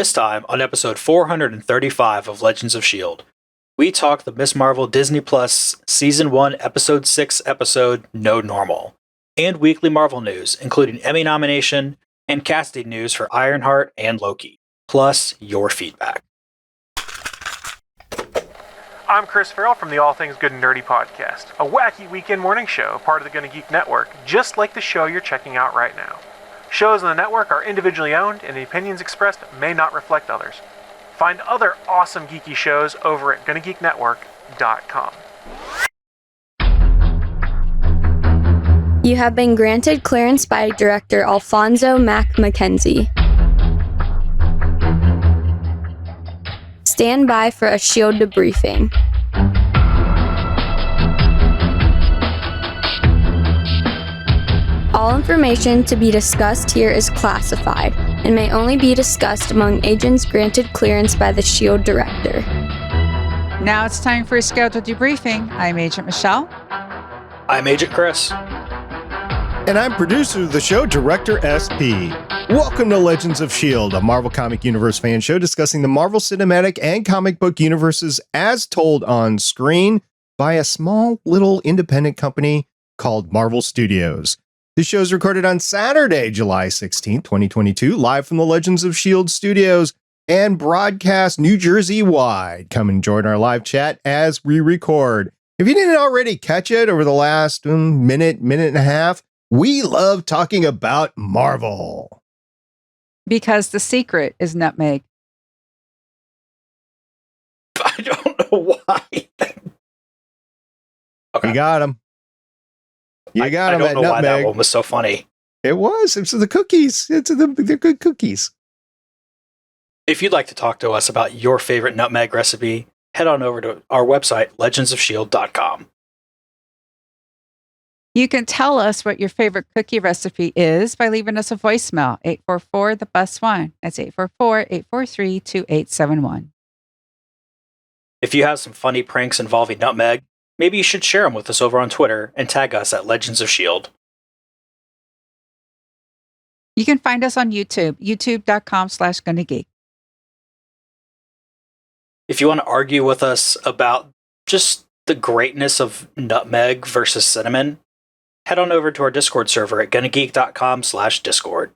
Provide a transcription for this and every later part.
This time, on episode 435 of Legends of S.H.I.E.L.D., we talk the Ms. Marvel Disney Plus Season 1, Episode 6 episode No Normal, and weekly Marvel news, including Emmy nomination and casting news for Ironheart and Loki, plus your feedback. I'm Chris Farrell from the All Things Good and Nerdy podcast, a wacky weekend morning show, part of the GonnaGeek network, just like the show you're checking out right now. Shows on the network are individually owned, and the opinions expressed may not reflect others. Find other awesome geeky shows over at GonnaGeekNetwork.com. You have been granted clearance by Director Alfonso Mack Mackenzie. Stand by for a S.H.I.E.L.D. debriefing. All information to be discussed here is classified and may only be discussed among agents granted clearance by the S.H.I.E.L.D. Director. Now it's time for a scheduled debriefing. I'm Agent Michelle. I'm Agent Chris. And I'm producer of the show, Director SP. Welcome to Legends of S.H.I.E.L.D., a Marvel Comic Universe fan show discussing the Marvel Cinematic and comic book universes as told on screen by a small little independent company called Marvel Studios. This show is recorded on Saturday, July 16th, 2022, live from the Legends of S.H.I.E.L.D. studios and broadcast New Jersey-wide. Come and join our live chat as we record. If you didn't already catch it over the last minute and a half, we love talking about Marvel. Because the secret is nutmeg. I don't know why. Okay. You got him. I don't know why that one was so funny. It was the cookies. They're good cookies. If you'd like to talk to us about your favorite nutmeg recipe, head on over to our website, legendsofshield.com. You can tell us what your favorite cookie recipe is by leaving us a voicemail, 844-THE-BUS-1. That's 844-843-2871. If you have some funny pranks involving nutmeg, maybe you should share them with us over on Twitter and tag us at Legends of S.H.I.E.L.D. You can find us on YouTube, youtube.com/GonnaGeek. If you want to argue with us about just the greatness of nutmeg versus cinnamon, head on over to our Discord server at GonnaGeek.com/Discord.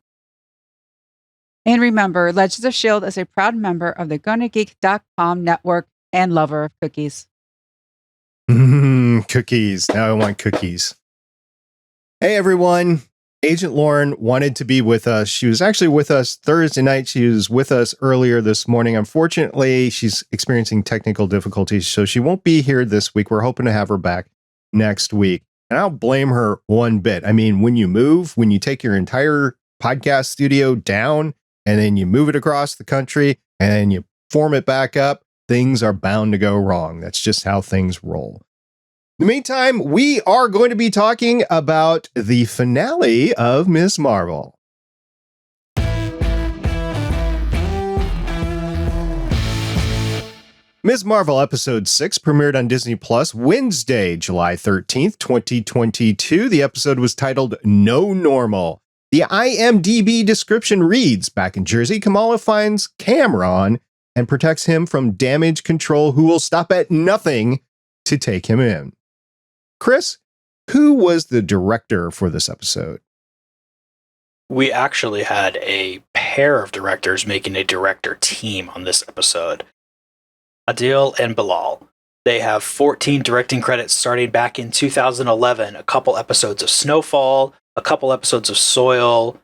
And remember, Legends of S.H.I.E.L.D. is a proud member of the GonnaGeek.com network and lover of cookies. Cookies. Now I want cookies. Hey, everyone. Agent Lauren wanted to be with us. She was actually with us Thursday night. She was with us earlier this morning. Unfortunately, she's experiencing technical difficulties, so she won't be here this week. We're hoping to have her back next week. And I don't blame her one bit. I mean, when you take your entire podcast studio down and then you move it across the country and you form it back up, things are bound to go wrong. That's just how things roll. In the meantime, we are going to be talking about the finale of Ms. Marvel. Ms. Marvel Episode 6 premiered on Disney Plus Wednesday, July 13th, 2022. The episode was titled No Normal. The IMDB description reads, back in Jersey, Kamala finds Cameron and protects him from damage control who will stop at nothing to take him in. Chris, who was the director for this episode? We actually had a pair of directors making a director team on this episode. Adil and Bilall. They have 14 directing credits starting back in 2011, a couple episodes of Snowfall, a couple episodes of Soil,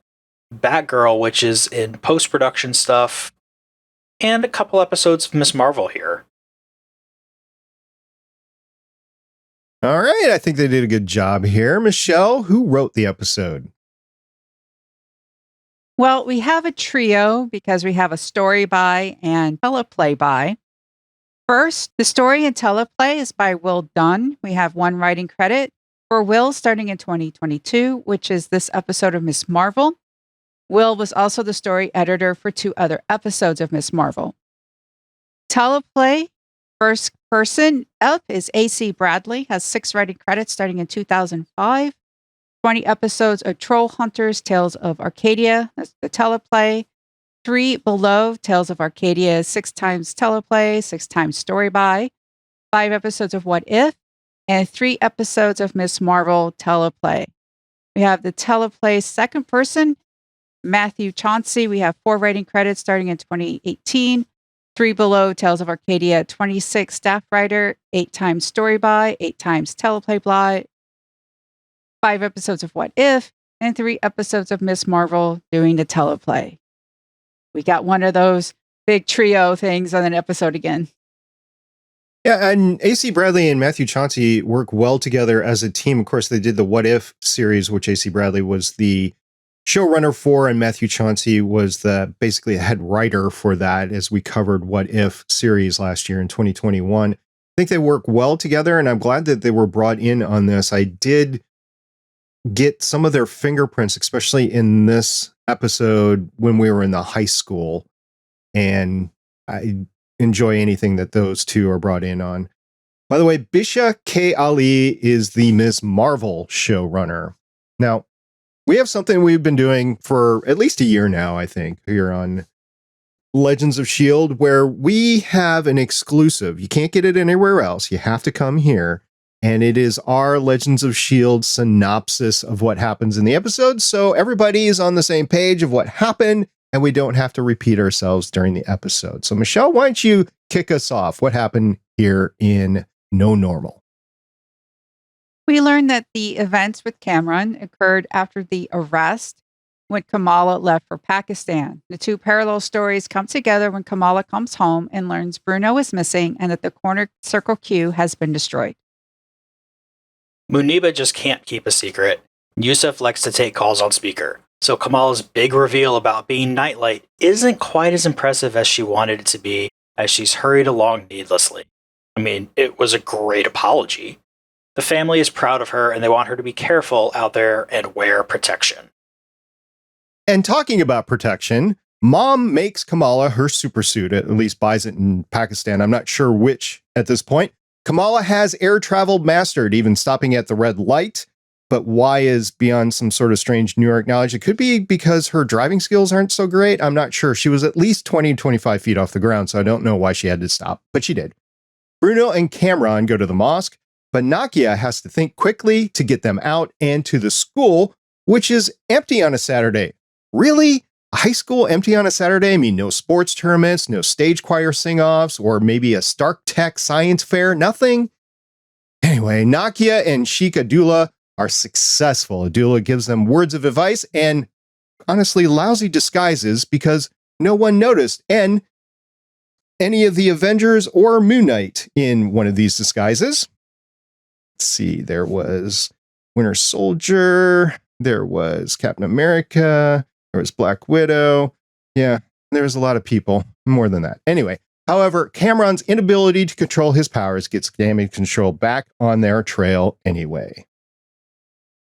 Batgirl, which is in post-production stuff, and a couple episodes of Ms. Marvel here. All right, I think they did a good job here. Michelle, who wrote the episode? Well, we have a trio because we have a story by and teleplay by. First, the story and teleplay is by Will Dunn. We have one writing credit for Will starting in 2022, which is this episode of Ms. Marvel. Will was also the story editor for 2 other episodes of Ms. Marvel. Teleplay, first person up is A.C. Bradley, has 6 writing credits starting in 2005. 20 episodes of Troll Hunters, Tales of Arcadia, that's the teleplay. 3 Below, Tales of Arcadia, 6 times teleplay, 6 times story by, 5 episodes of What If, and 3 episodes of Miss Marvel teleplay. We have the teleplay second person, Matthew Chauncey. We have 4 writing credits starting in 2018. 3 Below, Tales of Arcadia, 26 staff writer, 8 times story by, 8 times teleplay by, 5 episodes of What If, and 3 episodes of Miss Marvel doing the teleplay. We got one of those big trio things on an episode again. Yeah, and AC Bradley and Matthew Chauncey work well together as a team. Of course, they did the What If series, which AC Bradley was the showrunner for, and Matthew Chauncey was basically a head writer for that, as we covered What If series last year in 2021. I think they work well together, and I'm glad that they were brought in on this. I did get some of their fingerprints, especially in this episode when we were in the high school, and I enjoy anything that those two are brought in on. By the way, Bisha K. Ali is the Ms. Marvel showrunner. Now, we have something we've been doing for at least a year now, I think, here on Legends of S.H.I.E.L.D., where we have an exclusive. You can't get it anywhere else. You have to come here. And it is our Legends of S.H.I.E.L.D. synopsis of what happens in the episode. So everybody is on the same page of what happened, and we don't have to repeat ourselves during the episode. So Michelle, why don't you kick us off? What happened here in No Normal? We learned that the events with Cameron occurred after the arrest when Kamala left for Pakistan. The 2 parallel stories come together when Kamala comes home and learns Bruno is missing and that the corner circle Q has been destroyed. Muniba just can't keep a secret. Yusaf likes to take calls on speaker, so Kamala's big reveal about being Nightlight isn't quite as impressive as she wanted it to be, as she's hurried along needlessly. I mean, it was a great apology. The family is proud of her and they want her to be careful out there and wear protection. And talking about protection, Mom makes Kamala her supersuit, at least buys it in Pakistan. I'm not sure which at this point. Kamala has air travel mastered, even stopping at the red light. But why is beyond some sort of strange New York knowledge? It could be because her driving skills aren't so great. I'm not sure. She was at least 20 to 25 feet off the ground, so I don't know why she had to stop, but she did. Bruno and Cameron go to the mosque, but Nakia has to think quickly to get them out and to the school, which is empty on a Saturday. Really? A high school empty on a Saturday? I mean, no sports tournaments, no stage choir sing-offs, or maybe a Stark Tech science fair? Nothing? Anyway, Nakia and Sheikh Abdullah are successful. Abdullah gives them words of advice and honestly lousy disguises because no one noticed any of the Avengers or Moon Knight in one of these disguises. Let's see, there was Winter Soldier, there was Captain America, there was Black Widow. Yeah, there was a lot of people, more than that. Anyway, however, Cameron's inability to control his powers gets damage control back on their trail anyway.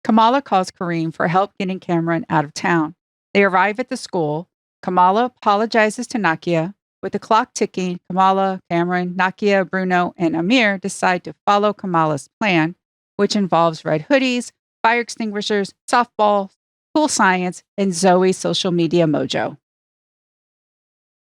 Kamala calls Kareem for help getting Cameron out of town. They arrive at the school. Kamala apologizes to Nakia. With the clock ticking, Kamala, Cameron, Nakia, Bruno, and Amir decide to follow Kamala's plan, which involves red hoodies, fire extinguishers, softball, cool science, and Zoe's social media mojo.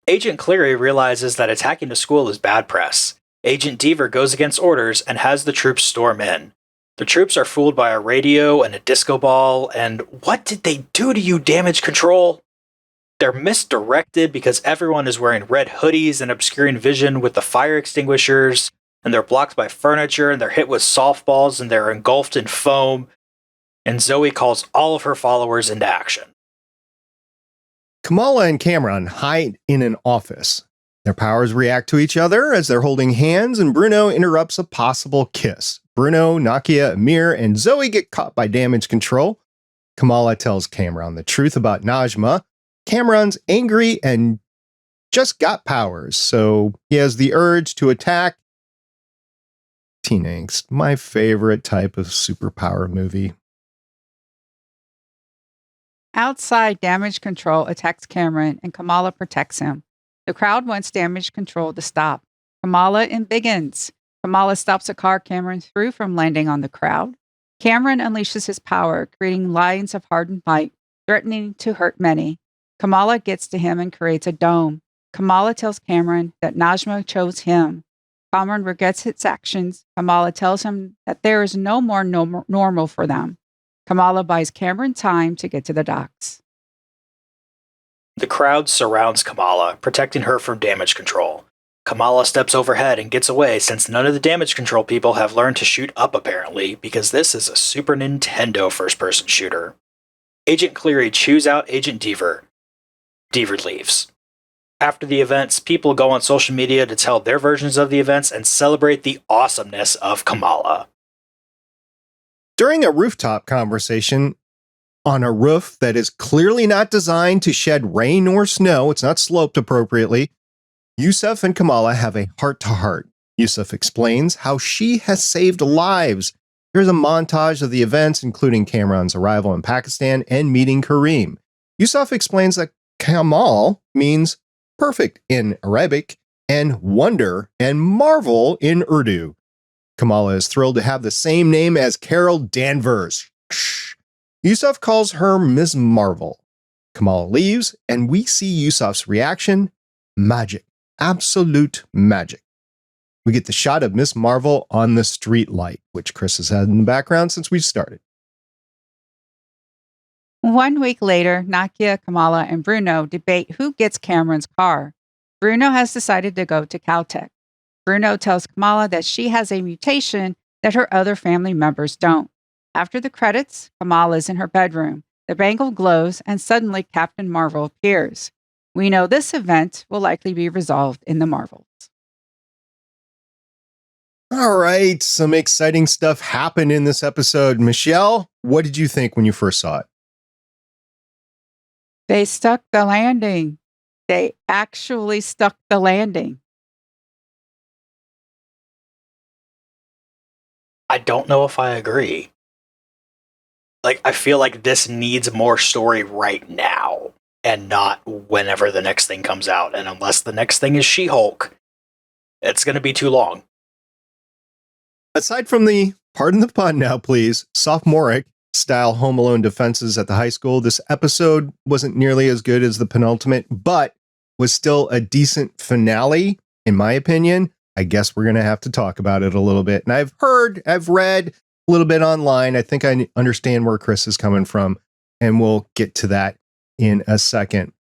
Agent Cleary realizes that attacking the school is bad press. Agent Deaver goes against orders and has the troops storm in. The troops are fooled by a radio and a disco ball, and what did they do to you, damage control? They're misdirected because everyone is wearing red hoodies and obscuring vision with the fire extinguishers, and they're blocked by furniture, and they're hit with softballs, and they're engulfed in foam, and Zoe calls all of her followers into action. Kamala and Cameron hide in an office. Their powers react to each other as they're holding hands, and Bruno interrupts a possible kiss. Bruno, Nakia, Amir, and Zoe get caught by damage control. Kamala tells Cameron the truth about Najma. Cameron's angry and just got powers, so he has the urge to attack. Teen angst, my favorite type of superpower movie. Outside, damage control attacks Cameron and Kamala protects him. The crowd wants damage control to stop. Kamala embiggens. Kamala stops a car Cameron threw from landing on the crowd. Cameron unleashes his power, creating lines of hardened light, threatening to hurt many. Kamala gets to him and creates a dome. Kamala tells Cameron that Najma chose him. Cameron regrets his actions. Kamala tells him that there is no more normal for them. Kamala buys Cameron time to get to the docks. The crowd surrounds Kamala, protecting her from damage control. Kamala steps overhead and gets away since none of the damage control people have learned to shoot up apparently, because this is a Super Nintendo first-person shooter. Agent Cleary chews out Agent Deaver. Deaver leaves. After the events, people go on social media to tell their versions of the events and celebrate the awesomeness of Kamala. During a rooftop conversation on a roof that is clearly not designed to shed rain or snow, it's not sloped appropriately, Yusaf and Kamala have a heart-to-heart. Yusaf explains how she has saved lives. Here's a montage of the events, including Kamran's arrival in Pakistan and meeting Kareem. Yusaf explains that Kamal means perfect in Arabic and wonder and marvel in Urdu. Kamala is thrilled to have the same name as Carol Danvers. Yusaf calls her Ms. Marvel. Kamala leaves, and we see Yusaf's reaction. Magic. Absolute magic. We get the shot of Miss Marvel on the street light, which Chris has had in the background since we started. 1 week later, Nakia, Kamala, and Bruno debate who gets Cameron's car. Bruno has decided to go to Caltech. Bruno tells Kamala that she has a mutation that her other family members don't. After the credits, Kamala is in her bedroom. The bangle glows, and suddenly Captain Marvel appears. We know this event will likely be resolved in the Marvels. All right, some exciting stuff happened in this episode. Michelle, what did you think when you first saw it? They stuck the landing. They actually stuck the landing. I don't know if I agree. I feel like this needs more story right now and not whenever the next thing comes out. And unless the next thing is She-Hulk, it's going to be too long. Aside from the, pardon the pun now please, sophomoric style Home Alone defenses at the high school, this episode wasn't nearly as good as the penultimate, but was still a decent finale, in my opinion. I guess we're going to have to talk about it a little bit. And I've read a little bit online. I think I understand where Chris is coming from, and we'll get to that in a second.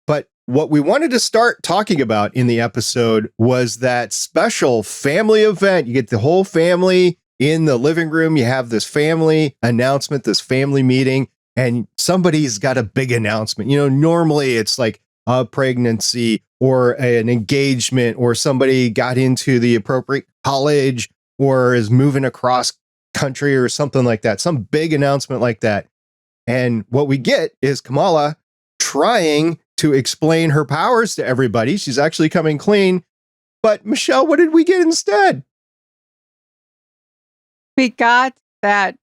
But what we wanted to start talking about in the episode was that special family event. You get the whole family in the living room. You have this family announcement, this family meeting, and somebody's got a big announcement. You know, normally it's like a pregnancy or an engagement, or somebody got into the appropriate college or is moving across country or something like that, some big announcement like that. And what we get is Kamala trying to explain her powers to everybody. She's actually coming clean. But Michelle, what did we get instead? We got that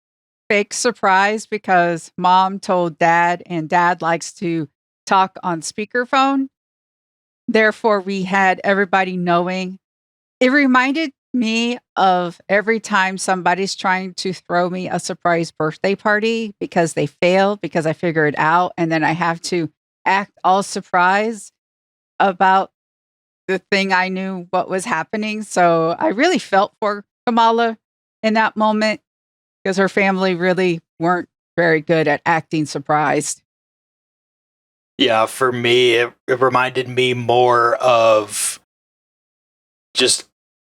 fake surprise because mom told dad, and dad likes to talk on speakerphone. Therefore, we had everybody knowing. It reminded me of every time somebody's trying to throw me a surprise birthday party because they failed, because I figure it out, and then I have to act all surprised about the thing I knew what was happening. So I really felt for Kamala in that moment because her family really weren't very good at acting surprised. Yeah, for me, it reminded me more of just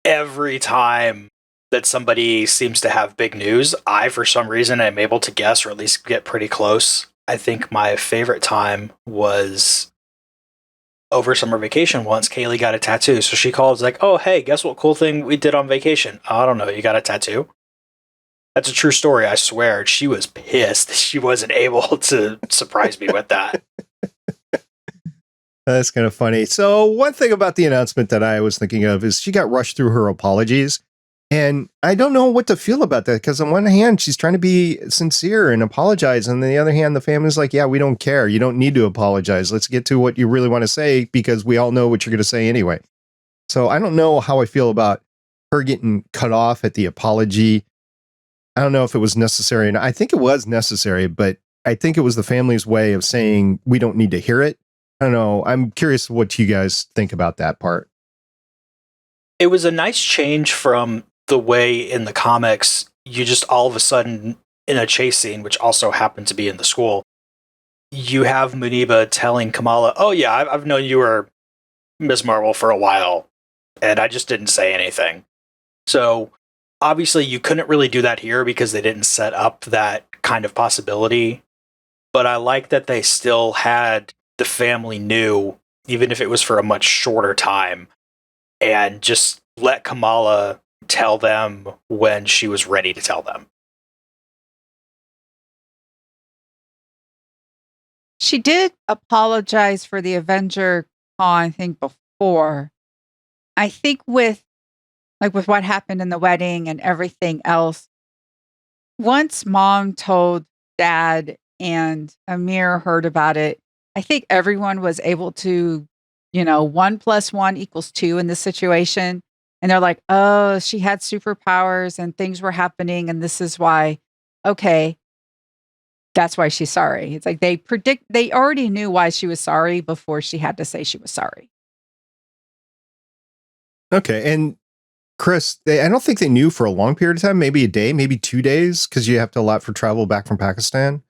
every time that somebody seems to have big news, I, for some reason, am able to guess or at least get pretty close. I think my favorite time was over summer vacation once. Kaylee got a tattoo. So she called, like, oh, hey, guess what cool thing we did on vacation? I don't know. You got a tattoo? That's a true story, I swear. She was pissed she wasn't able to surprise me with that. That's kind of funny. So one thing about the announcement that I was thinking of is she got rushed through her apologies. And I don't know what to feel about that, because on one hand, she's trying to be sincere and apologize. And on the other hand, the family's like, yeah, we don't care. You don't need to apologize. Let's get to what you really want to say, because we all know what you're going to say anyway. So I don't know how I feel about her getting cut off at the apology. I don't know if it was necessary. And I think it was necessary, but I think it was the family's way of saying we don't need to hear it. I don't know. I'm curious what you guys think about that part. It was a nice change from the way in the comics you just all of a sudden in a chase scene, which also happened to be in the school, you have Muniba telling Kamala, "Oh yeah, I've known you were Miss Marvel for a while, and I just didn't say anything." So obviously you couldn't really do that here because they didn't set up that kind of possibility. But I like that they still had the family knew, even if it was for a much shorter time, and just let Kamala tell them when she was ready to tell them. She did apologize for the Avenger Con thing before. I think with what happened in the wedding and everything else, once mom told dad and Amir heard about it, I think everyone was able to, 1 + 1 = 2 in this situation. And they're like, oh, she had superpowers and things were happening. And this is why, okay, that's why she's sorry. It's like they already knew why she was sorry before she had to say she was sorry. Okay. And Chris, I don't think they knew for a long period of time, maybe a day, maybe 2 days, because you have to allow for travel back from Pakistan.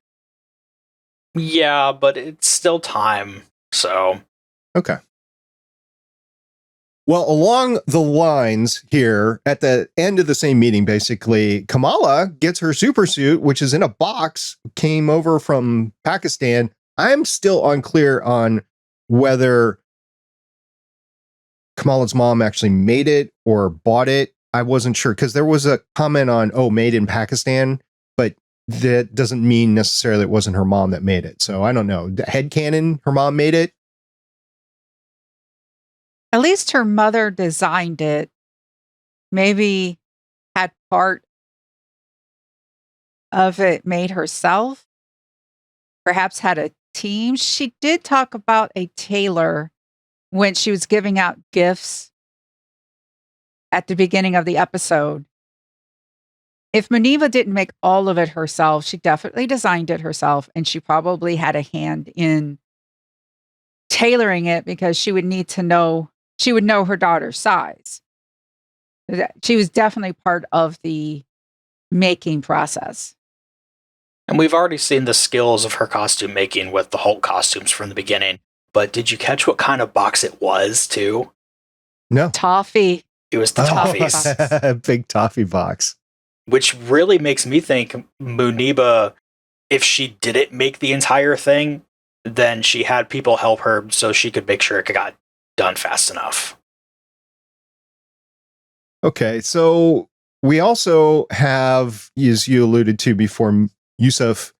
Yeah, but it's still time. So. Okay. Well, along the lines here, at the end of the same meeting, basically, Kamala gets her super suit, which is in a box, came over from Pakistan. I'm still unclear on whether Kamala's mom actually made it or bought it. I wasn't sure because there was a comment on, made in Pakistan, but that doesn't mean necessarily it wasn't her mom that made it. So I don't know. Headcanon, her mom made it. At least her mother designed it. Maybe had part of it made herself. Perhaps had a team. She did talk about a tailor when she was giving out gifts at the beginning of the episode. If Muniba didn't make all of it herself, she definitely designed it herself, and she probably had a hand in tailoring it because she would need to know, she would know her daughter's size. She was definitely part of the making process. And we've already seen the skills of her costume making with the Hulk costumes from the beginning. But did you catch what kind of box it was, too? No. Toffee. It was the Toffees. Big toffee box. Which really makes me think Muniba, if she didn't make the entire thing, then she had people help her so she could make sure it got done fast enough. Okay, so we also have, as you alluded to before, Yusaf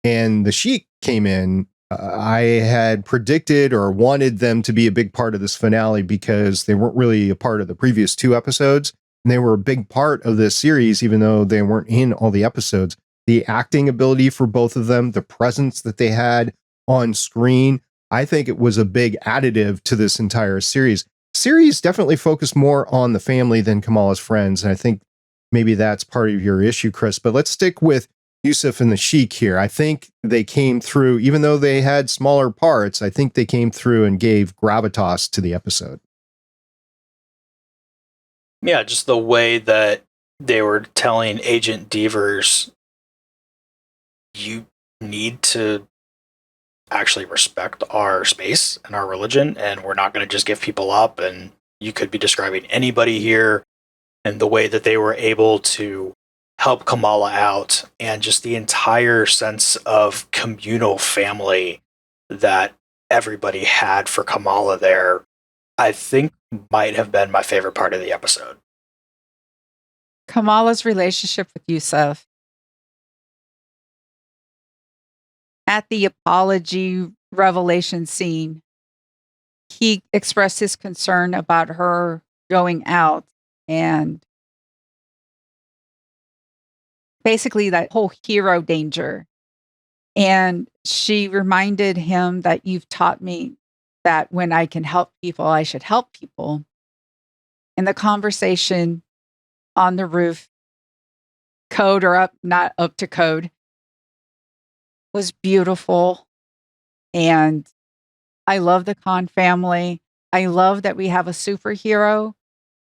and the Sheikh came in. I had predicted or wanted them to be a big part of this finale because they weren't really a part of the previous 2 episodes. And they were a big part of this series, even though they weren't in all the episodes. The acting ability for both of them, the presence that they had on screen, I think it was a big additive to this entire series. Series definitely focused more on the family than Kamala's friends. And I think maybe that's part of your issue, Chris. But let's stick with Yusaf and the Sheikh here. I think they came through, even though they had smaller parts, I think they came through and gave gravitas to the episode. Yeah, just the way that they were telling Agent Devers, you need to actually respect our space and our religion, and we're not going to just give people up, and you could be describing anybody here, and the way that they were able to help Kamala out, and just the entire sense of communal family that everybody had for Kamala there, I think might have been my favorite part of the episode. Kamala's relationship with Yusaf. At the apology revelation scene, he expressed his concern about her going out and basically that whole hero danger. And she reminded him that you've taught me that when I can help people, I should help people. And the conversation on the roof, code or up, not up to code, was beautiful. And I love the Khan family. I love that we have a superhero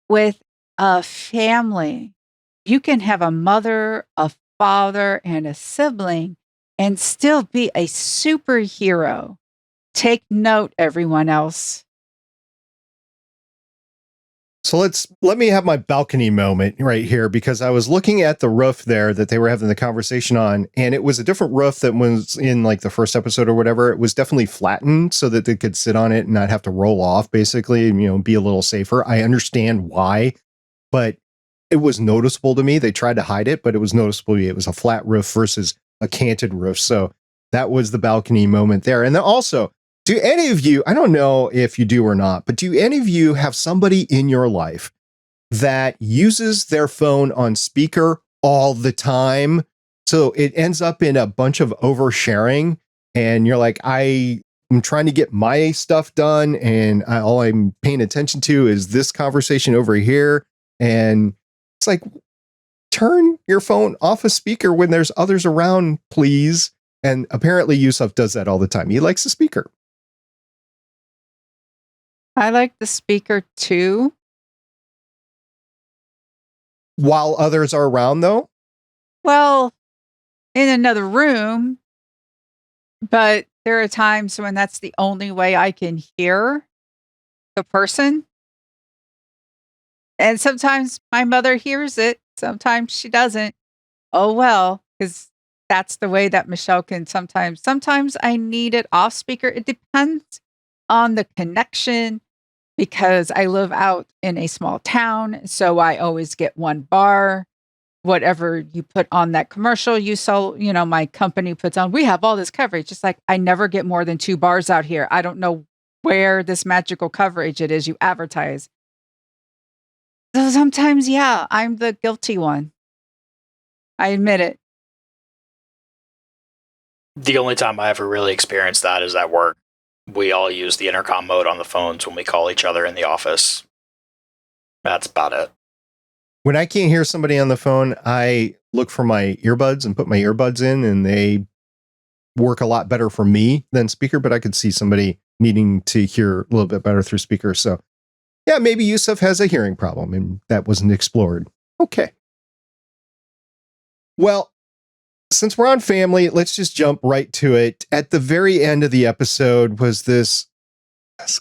with a family. You can have a mother, a father, and a sibling and still be a superhero. Take note, everyone else. So let me have my balcony moment right here, because I was looking at the roof there that they were having the conversation on, and it was a different roof that was in like the first episode or whatever. It was definitely flattened so that they could sit on it and not have to roll off, basically, and, be a little safer. I understand why, but it was noticeable to me. They tried to hide it, but it was noticeable. It was a flat roof versus a canted roof. So that was the balcony moment there. And then also, do any of you, I don't know if you do or not, but do any of you have somebody in your life that uses their phone on speaker all the time? So it ends up in a bunch of oversharing, and you're like, I'm trying to get my stuff done, and all I'm paying attention to is this conversation over here. And it's like, turn your phone off a speaker when there's others around, please. And apparently Yusaf does that all the time. He likes the speaker. I like the speaker too. While others are around, though? Well, in another room, but there are times when that's the only way I can hear the person. And sometimes my mother hears it, sometimes she doesn't. Oh well, because that's the way that Michelle can sometimes. Sometimes I need it off speaker. It depends on the connection, because I live out in a small town, so I always get one bar. Whatever you put on that commercial you saw, my company puts on, we have all this coverage. Just like I never get more than 2 bars out here. I don't know where this magical coverage it is you advertise. So sometimes, yeah, I'm the guilty one. I admit it. The only time I ever really experienced that is at work. We all use the intercom mode on the phones when we call each other in the office. That's about it. When I can't hear somebody on the phone, I look for my earbuds and put my earbuds in, and they work a lot better for me than speaker, but I could see somebody needing to hear a little bit better through speaker. So yeah, maybe Yusuf has a hearing problem and that wasn't explored. Okay. Well, since we're on family, let's just jump right to it. At the very end of the episode was this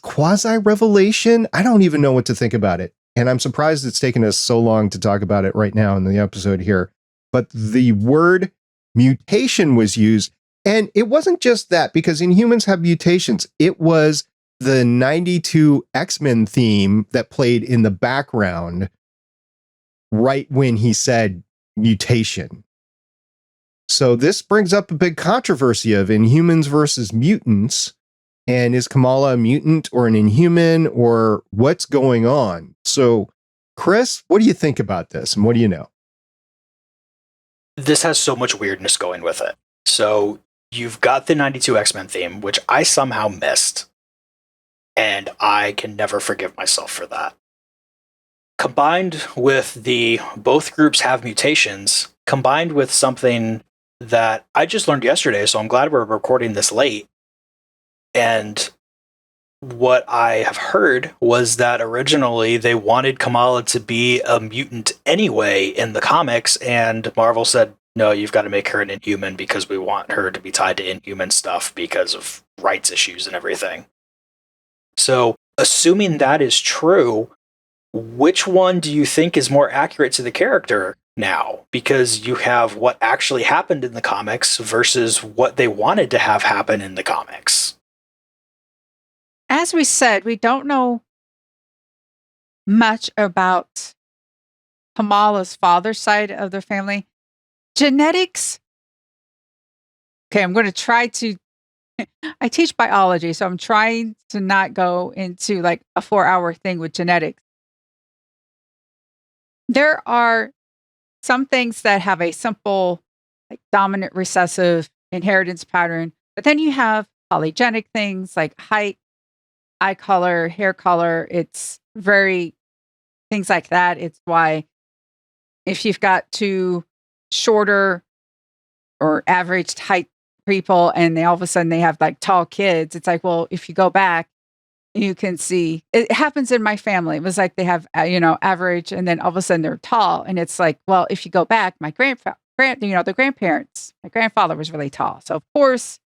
quasi-revelation. I don't even know what to think about it. And I'm surprised it's taken us so long to talk about it right now in the episode here. But the word mutation was used. And it wasn't just that, because Inhumans have mutations. It was the 92 X-Men theme that played in the background right when he said mutation. So this brings up a big controversy of Inhumans versus mutants. And is Kamala a mutant or an Inhuman, or what's going on? So, Chris, what do you think about this, and what do you know? This has so much weirdness going with it. So you've got the 92 X-Men theme, which I somehow missed. And I can never forgive myself for that. Combined with the both groups have mutations, combined with something that I just learned yesterday, so I'm glad we're recording this late. And what I have heard was that originally they wanted Kamala to be a mutant anyway in the comics, and Marvel said, no, you've got to make her an Inhuman because we want her to be tied to Inhuman stuff because of rights issues and everything. So, assuming that is true, which one do you think is more accurate to the character now? Because you have what actually happened in the comics versus what they wanted to have happen in the comics. As we said, we don't know much about Kamala's father's side of the family. Genetics. Okay, I'm going to try to. I teach biology, so I'm trying to not go into like a 4-hour thing with genetics. There are some things that have a simple, like dominant recessive inheritance pattern, but then you have polygenic things like height, eye color, hair color. It's very things like that. It's why if you've got two shorter or averaged height people and they all of a sudden they have like tall kids. It's like, well, if you go back, you can see it happens in my family. It was like they have, average, and then all of a sudden they're tall. And it's like, well, if you go back, the grandparents, my grandfather was really tall. So of course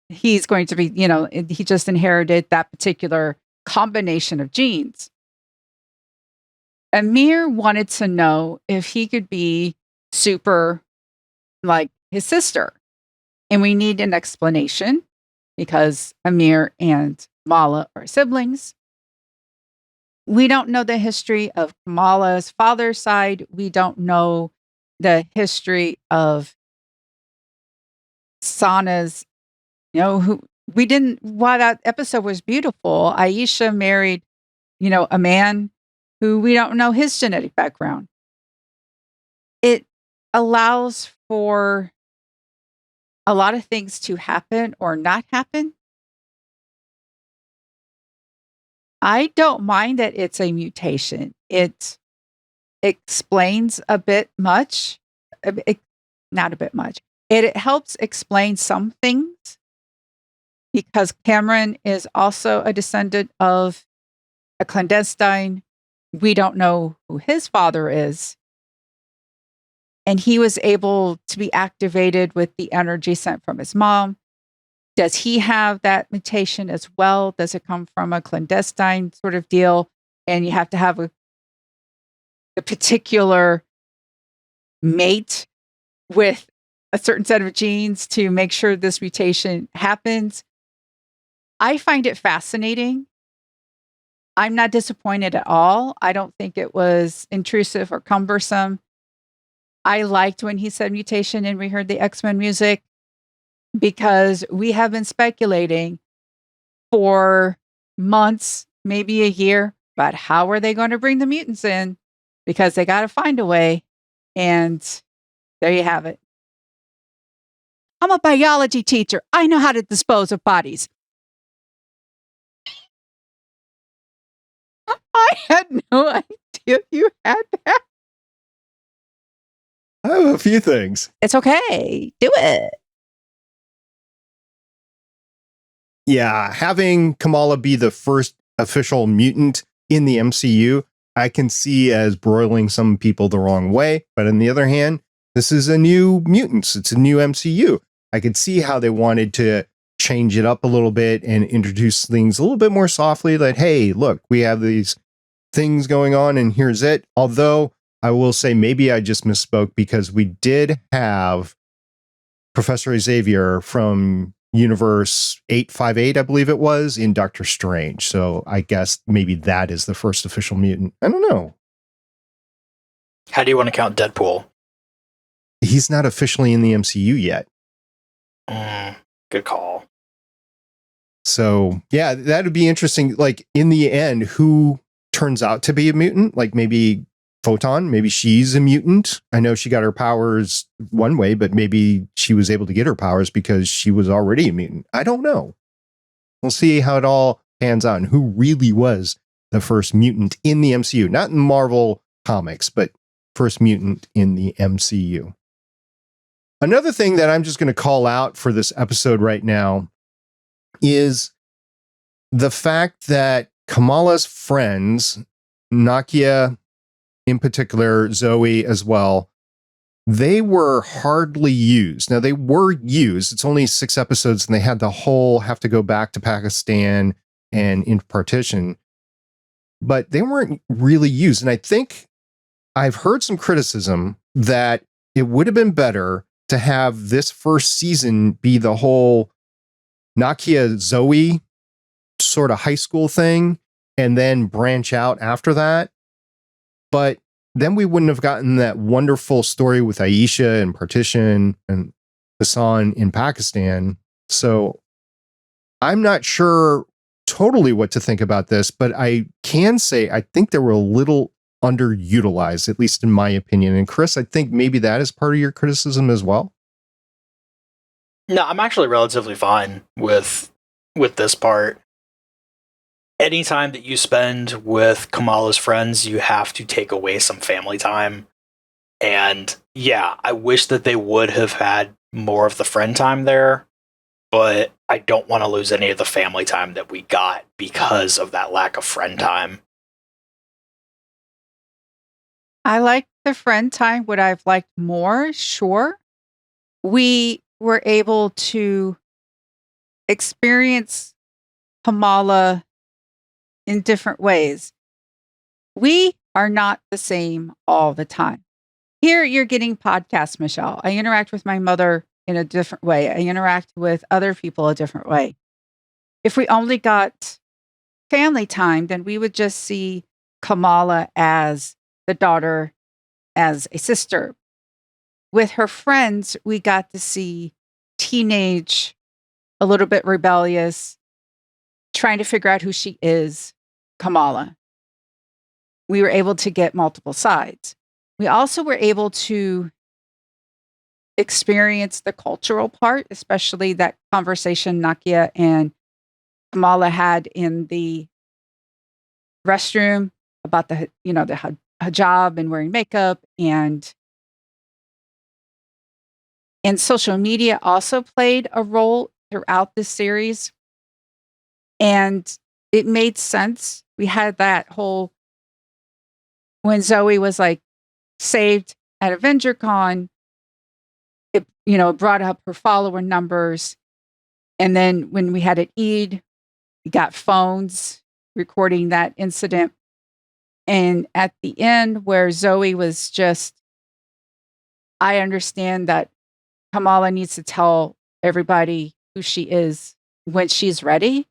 he's going to be, he just inherited that particular combination of genes. Amir wanted to know if he could be super like his sister. And we need an explanation because Amir and Kamala are siblings. We don't know the history of Kamala's father's side. We don't know the history of Sana's, while that episode was beautiful, Aisha married, a man who we don't know his genetic background. It allows for a lot of things to happen or not happen. I don't mind that it's a mutation. It explains a bit much. Not a bit much. It helps explain some things because Cameron is also a descendant of a clandestine. We don't know who his father is. And he was able to be activated with the energy sent from his mom. Does he have that mutation as well? Does it come from a clandestine sort of deal? And you have to have a particular mate with a certain set of genes to make sure this mutation happens. I find it fascinating. I'm not disappointed at all. I don't think it was intrusive or cumbersome. I liked when he said mutation and we heard the X-Men music because we have been speculating for months, maybe a year, about how are they going to bring the mutants in because they got to find a way. And there you have it. I'm a biology teacher. I know how to dispose of bodies. I had no idea you had that. I have a few things. It's okay. Do it. Yeah, having Kamala be the first official mutant in the MCU, I can see as broiling some people the wrong way. But on the other hand, this is a new mutants. It's a new MCU. I could see how they wanted to change it up a little bit and introduce things a little bit more softly. Like, hey, look, we have these things going on and here's it. Although I will say maybe I just misspoke because we did have Professor Xavier from Universe 858, I believe it was, in Doctor Strange. So I guess maybe that is the first official mutant. I don't know. How do you want to count Deadpool? He's not officially in the MCU yet. Good call. So yeah, that would be interesting. Like in the end, who turns out to be a mutant? Like maybe Photon, maybe she's a mutant. I know she got her powers one way, but maybe she was able to get her powers because she was already a mutant. I don't know. We'll see how it all pans out and who really was the first mutant in the MCU. Not in Marvel comics, but first mutant in the MCU. Another thing that I'm just going to call out for this episode right now is the fact that Kamala's friends, Nakia in particular, Zoe as well, they were hardly used. Now, they were used. It's only 6 episodes, and they had the whole have to go back to Pakistan and into partition. But they weren't really used. And I think I've heard some criticism that it would have been better to have this first season be the whole Nakia Zoe sort of high school thing and then branch out after that. But then we wouldn't have gotten that wonderful story with Aisha and partition and Hassan in Pakistan. So I'm not sure totally what to think about this, but I can say I think they were a little underutilized, at least in my opinion. And Chris, I think maybe that is part of your criticism as well. No, I'm actually relatively fine with this part. Anytime that you spend with Kamala's friends, you have to take away some family time. And yeah, I wish that they would have had more of the friend time there. but I don't want to lose any of the family time that we got because of that lack of friend time. I like the friend time. Would I've liked more? Sure. We were able to experience Kamala in different ways. We are not the same all the time. Here you're getting podcasts, Michelle. I interact with my mother in a different way. I interact with other people a different way. If we only got family time, then we would just see Kamala as the daughter, as a sister. With her friends, we got to see teenage, a little bit rebellious, trying to figure out who she is, Kamala. We were able to get multiple sides. We also were able to experience the cultural part, especially that conversation Nakia and Kamala had in the restroom about the hijab and wearing makeup, and social media also played a role throughout this series. And it made sense. We had that whole, when Zoe was like saved at AvengerCon, it brought up her follower numbers. And then when we had it Eid, we got phones recording that incident. And at the end, where Zoe was just, I understand that Kamala needs to tell everybody who she is when she's ready.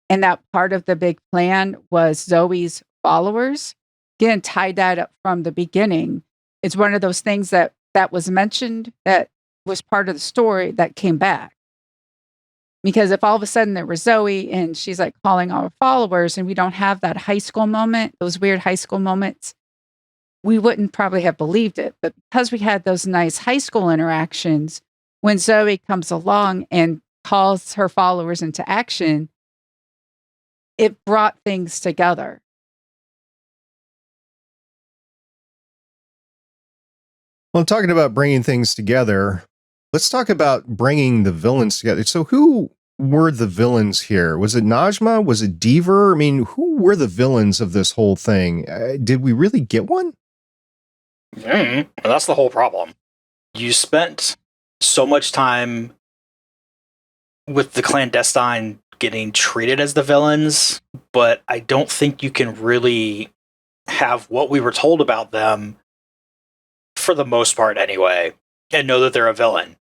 And that part of the big plan was Zoe's followers. Again, tied that up from the beginning. It's one of those things that was mentioned that was part of the story that came back. Because if all of a sudden there was Zoe and she's like calling all her followers and we don't have that high school moment, those weird high school moments, we wouldn't probably have believed it. But because we had those nice high school interactions, when Zoe comes along and calls her followers into action, it brought things together. Well, talking about bringing things together, let's talk about bringing the villains together. So who were the villains here? Was it Najma? Was it Deaver? I mean, who were the villains of this whole thing? Did we really get one? That's the whole problem. You spent so much time with the clandestine getting treated as the villains, but I don't think you can really have what we were told about them, for the most part anyway, and know that they're a villain.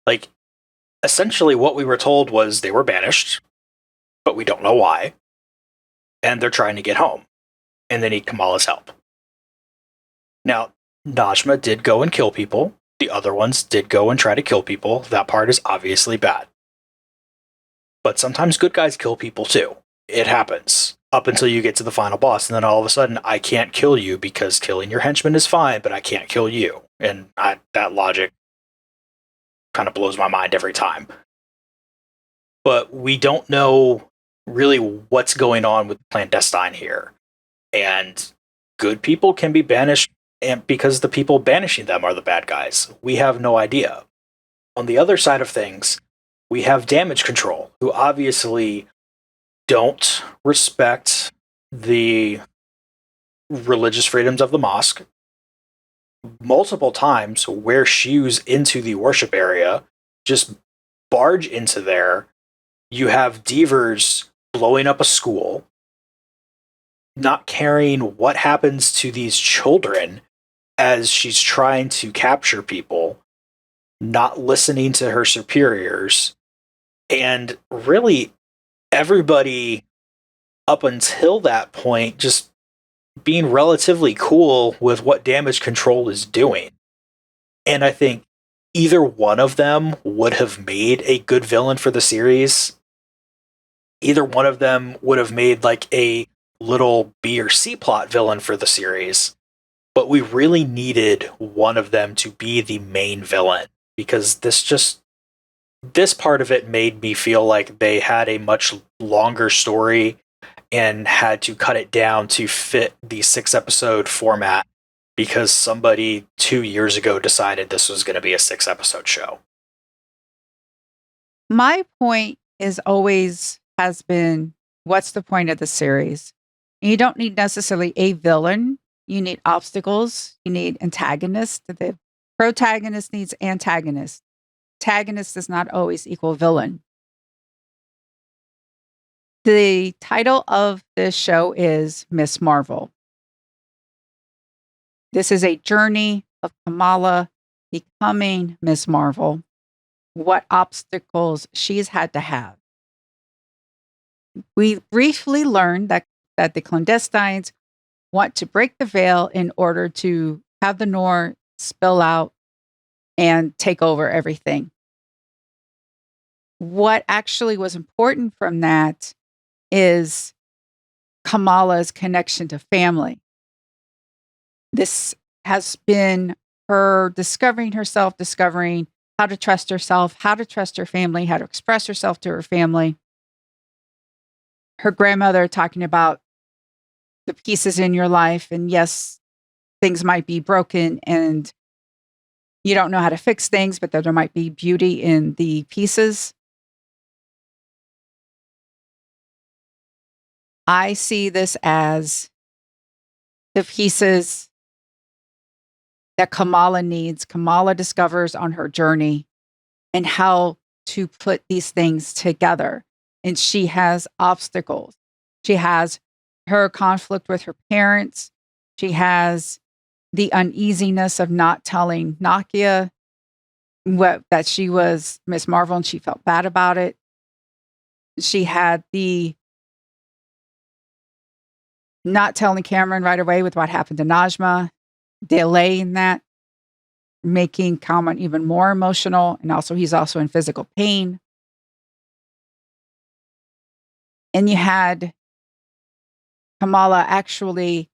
Like, essentially what we were told was they were banished, but we don't know why, and they're trying to get home, and they need Kamala's help. Now, Najma did go and kill people. The other ones did go and try to kill people. That part is obviously bad. But sometimes good guys kill people too. It happens. Up until you get to the final boss, and then all of a sudden, I can't kill you because killing your henchman is fine, but I can't kill you. And that logic kind of blows my mind every time. But we don't know really what's going on with clandestine here. And good people can be banished, and because the people banishing them are the bad guys. We have no idea. On the other side of things, we have damage control, who obviously don't respect the religious freedoms of the mosque. Multiple times wear shoes into the worship area, just barge into there. You have Deavers blowing up a school, not caring what happens to these children as she's trying to capture people, not listening to her superiors, and really everybody up until that point just being relatively cool with what damage control is doing. And I think either one of them would have made a good villain for the series. Either one of them would have made like a little B or C plot villain for the series. But we really needed one of them to be the main villain, because this part of it made me feel like they had a much longer story and had to cut it down to fit the 6-episode format because somebody 2 years ago decided this was going to be a 6-episode show. My point is always has been, what's the point of the series? You don't need necessarily a villain. You need obstacles. You need antagonists. The protagonist needs antagonists. Antagonist does not always equal villain. The title of this show is Miss Marvel. This is a journey of Kamala becoming Miss Marvel, what obstacles she's had to have. We briefly learned that the clandestines want to break the veil in order to have the Noor spill out and take over everything. What actually was important from that is Kamala's connection to family. This has been her discovering herself, discovering how to trust herself, how to trust her family, how to express herself to her family. Her grandmother talking about the pieces in your life. And yes, things might be broken and you don't know how to fix things, but there might be beauty in the pieces. I see this as the pieces that Kamala needs. Kamala discovers on her journey and how to put these things together. And she has obstacles. She has her conflict with her parents. She has the uneasiness of not telling Nakia that she was Miss Marvel and she felt bad about it. She had the not telling Cameron right away with what happened to Najma, delaying that, making Cameron even more emotional. And also, he's also in physical pain. And you had Kamala actually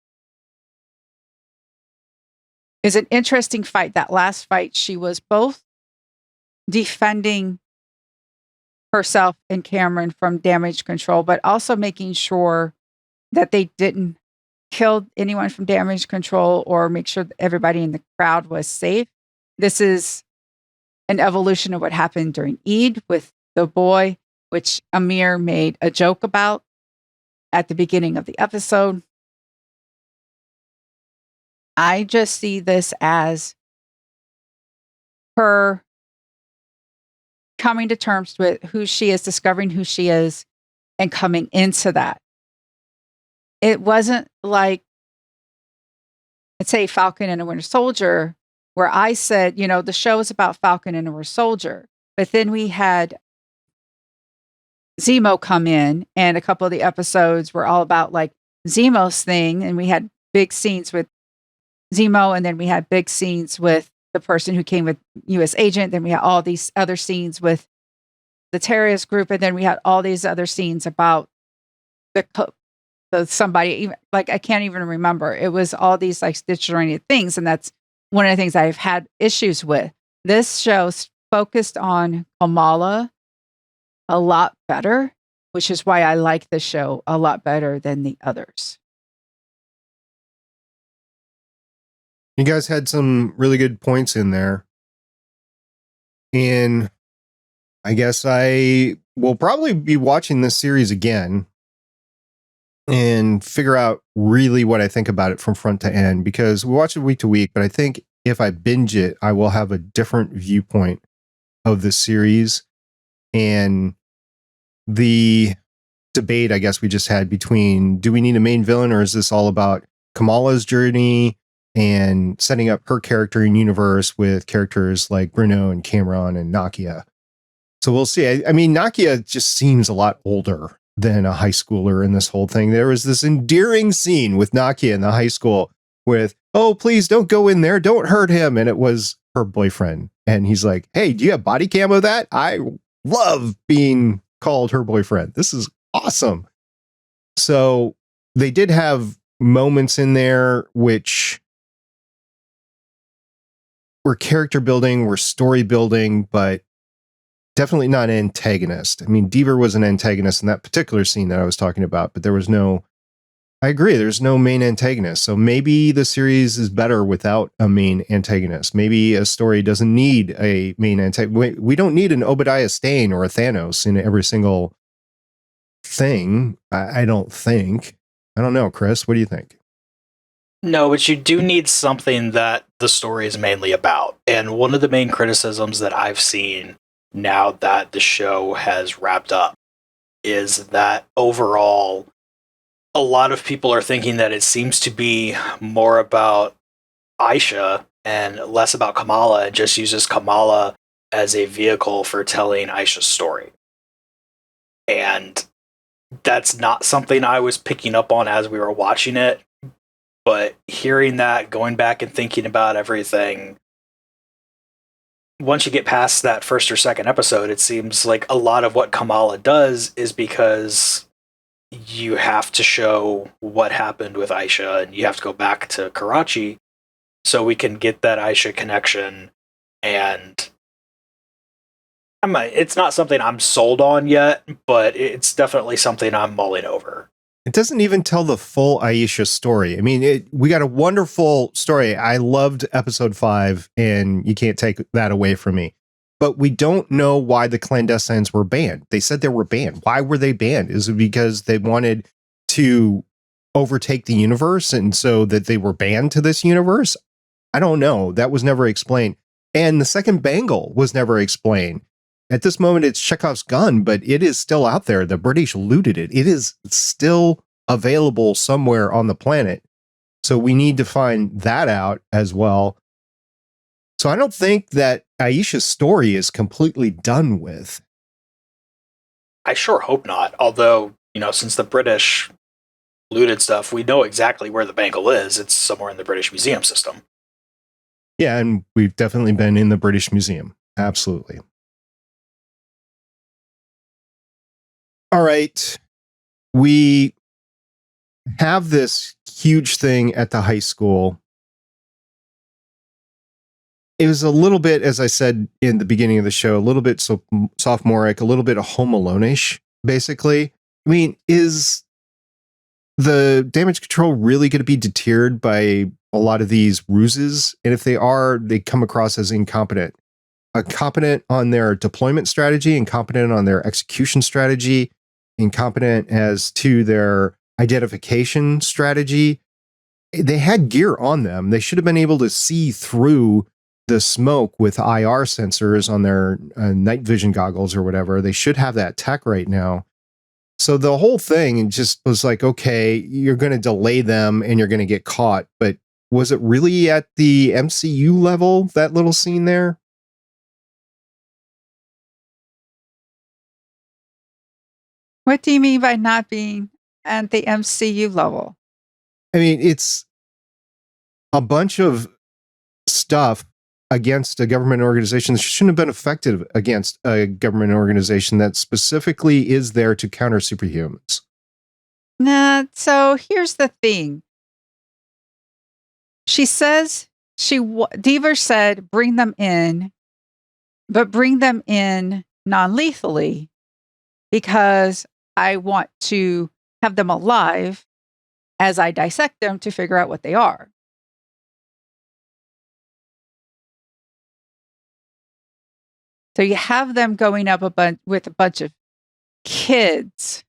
is an interesting fight. That last fight, she was both defending herself and Cameron from damage control, but also making sure that they didn't kill anyone from damage control or make sure that everybody in the crowd was safe. This is an evolution of what happened during Eid with the boy, which Amir made a joke about at the beginning of the episode. I just see this as her coming to terms with who she is, discovering who she is, and coming into that. It wasn't like, let's say, Falcon and a Winter Soldier, where I said, the show is about Falcon and a Winter Soldier. But then we had Zemo come in, and a couple of the episodes were all about like Zemo's thing. And we had big scenes with Zemo, and then we had big scenes with the person who came with U.S. Agent. Then we had all these other scenes with the terrorist group. And then we had all these other scenes about the somebody, even like I can't even remember. It was all these like stitch-oriented things, and that's one of the things I've had issues with. This show's focused on Kamala a lot better, which is why I like the show a lot better than the others. You guys had some really good points in there, and I guess I will probably be watching this series again and figure out really what I think about it from front to end, because we watch it week to week, but I think if I binge it, I will have a different viewpoint of the series. And the debate, I guess, we just had between, do we need a main villain, or is this all about Kamala's journey and setting up her character and universe with characters like Bruno and Cameron and Nakia? So we'll see. I mean, Nakia just seems a lot older than a high schooler in this whole thing. There was this endearing scene with Nakia in the high school with, oh, please don't go in there, don't hurt him. And it was her boyfriend. And he's like, hey, do you have body cam of that? I love being called her boyfriend. This is awesome. So they did have moments in there which were character building, were story building, but definitely not an antagonist. I mean, Deaver was an antagonist in that particular scene that I was talking about, but there was no I agree. There's no main antagonist. So maybe the series is better without a main antagonist. Maybe a story doesn't need a main antagonist. We don't need an Obadiah Stane or a Thanos in every single thing. I don't think. I don't know, Chris. What do you think? No, but you do need something that the story is mainly about. And one of the main criticisms that I've seen now that the show has wrapped up is that overall, a lot of people are thinking that it seems to be more about Aisha and less about Kamala, and just uses Kamala as a vehicle for telling Aisha's story. And that's not something I was picking up on as we were watching it. But hearing that, going back and thinking about everything, once you get past that first or second episode, it seems like a lot of what Kamala does is because you have to show what happened with Aisha, and you have to go back to Karachi so we can get that Aisha connection. And it's not something I'm sold on yet, but it's definitely something I'm mulling over. It doesn't even tell the full Aisha story. I mean, we got a wonderful story. I loved episode 5, and you can't take that away from me. But we don't know why the clandestines were banned. They said they were banned. Why were they banned? Is it because they wanted to overtake the universe and so that they were banned to this universe? I don't know. That was never explained. And the second bangle was never explained. At this moment, it's Chekhov's gun, but it is still out there. The British looted it. It is still available somewhere on the planet. So we need to find that out as well. So I don't think that Aisha's story is completely done with. I sure hope not. Although, since the British looted stuff, we know exactly where the bangle is. It's somewhere in the British Museum system. Yeah, and we've definitely been in the British Museum. Absolutely. All right. We have this huge thing at the high school. It was a little bit, as I said in the beginning of the show, a little bit sophomoric, a little bit Home Alone-ish, basically. I mean, is the damage control really going to be deterred by a lot of these ruses? And if they are, they come across as incompetent. Incompetent on their deployment strategy, incompetent on their execution strategy, incompetent as to their identification strategy. They had gear on them. They should have been able to see through the smoke with IR sensors on their night vision goggles or whatever. They should have that tech right now. So the whole thing just was like, okay, you're going to delay them and you're going to get caught. But was it really at the MCU level, that little scene there? What do you mean by not being at the MCU level? I mean, it's a bunch of stuff against a government organization that shouldn't have been effective against a government organization that specifically is there to counter superhumans. Nah, so here's the thing. She says, Deaver said, bring them in, but bring them in non-lethally because I want to have them alive as I dissect them to figure out what they are. So you have them going up with a bunch of kids.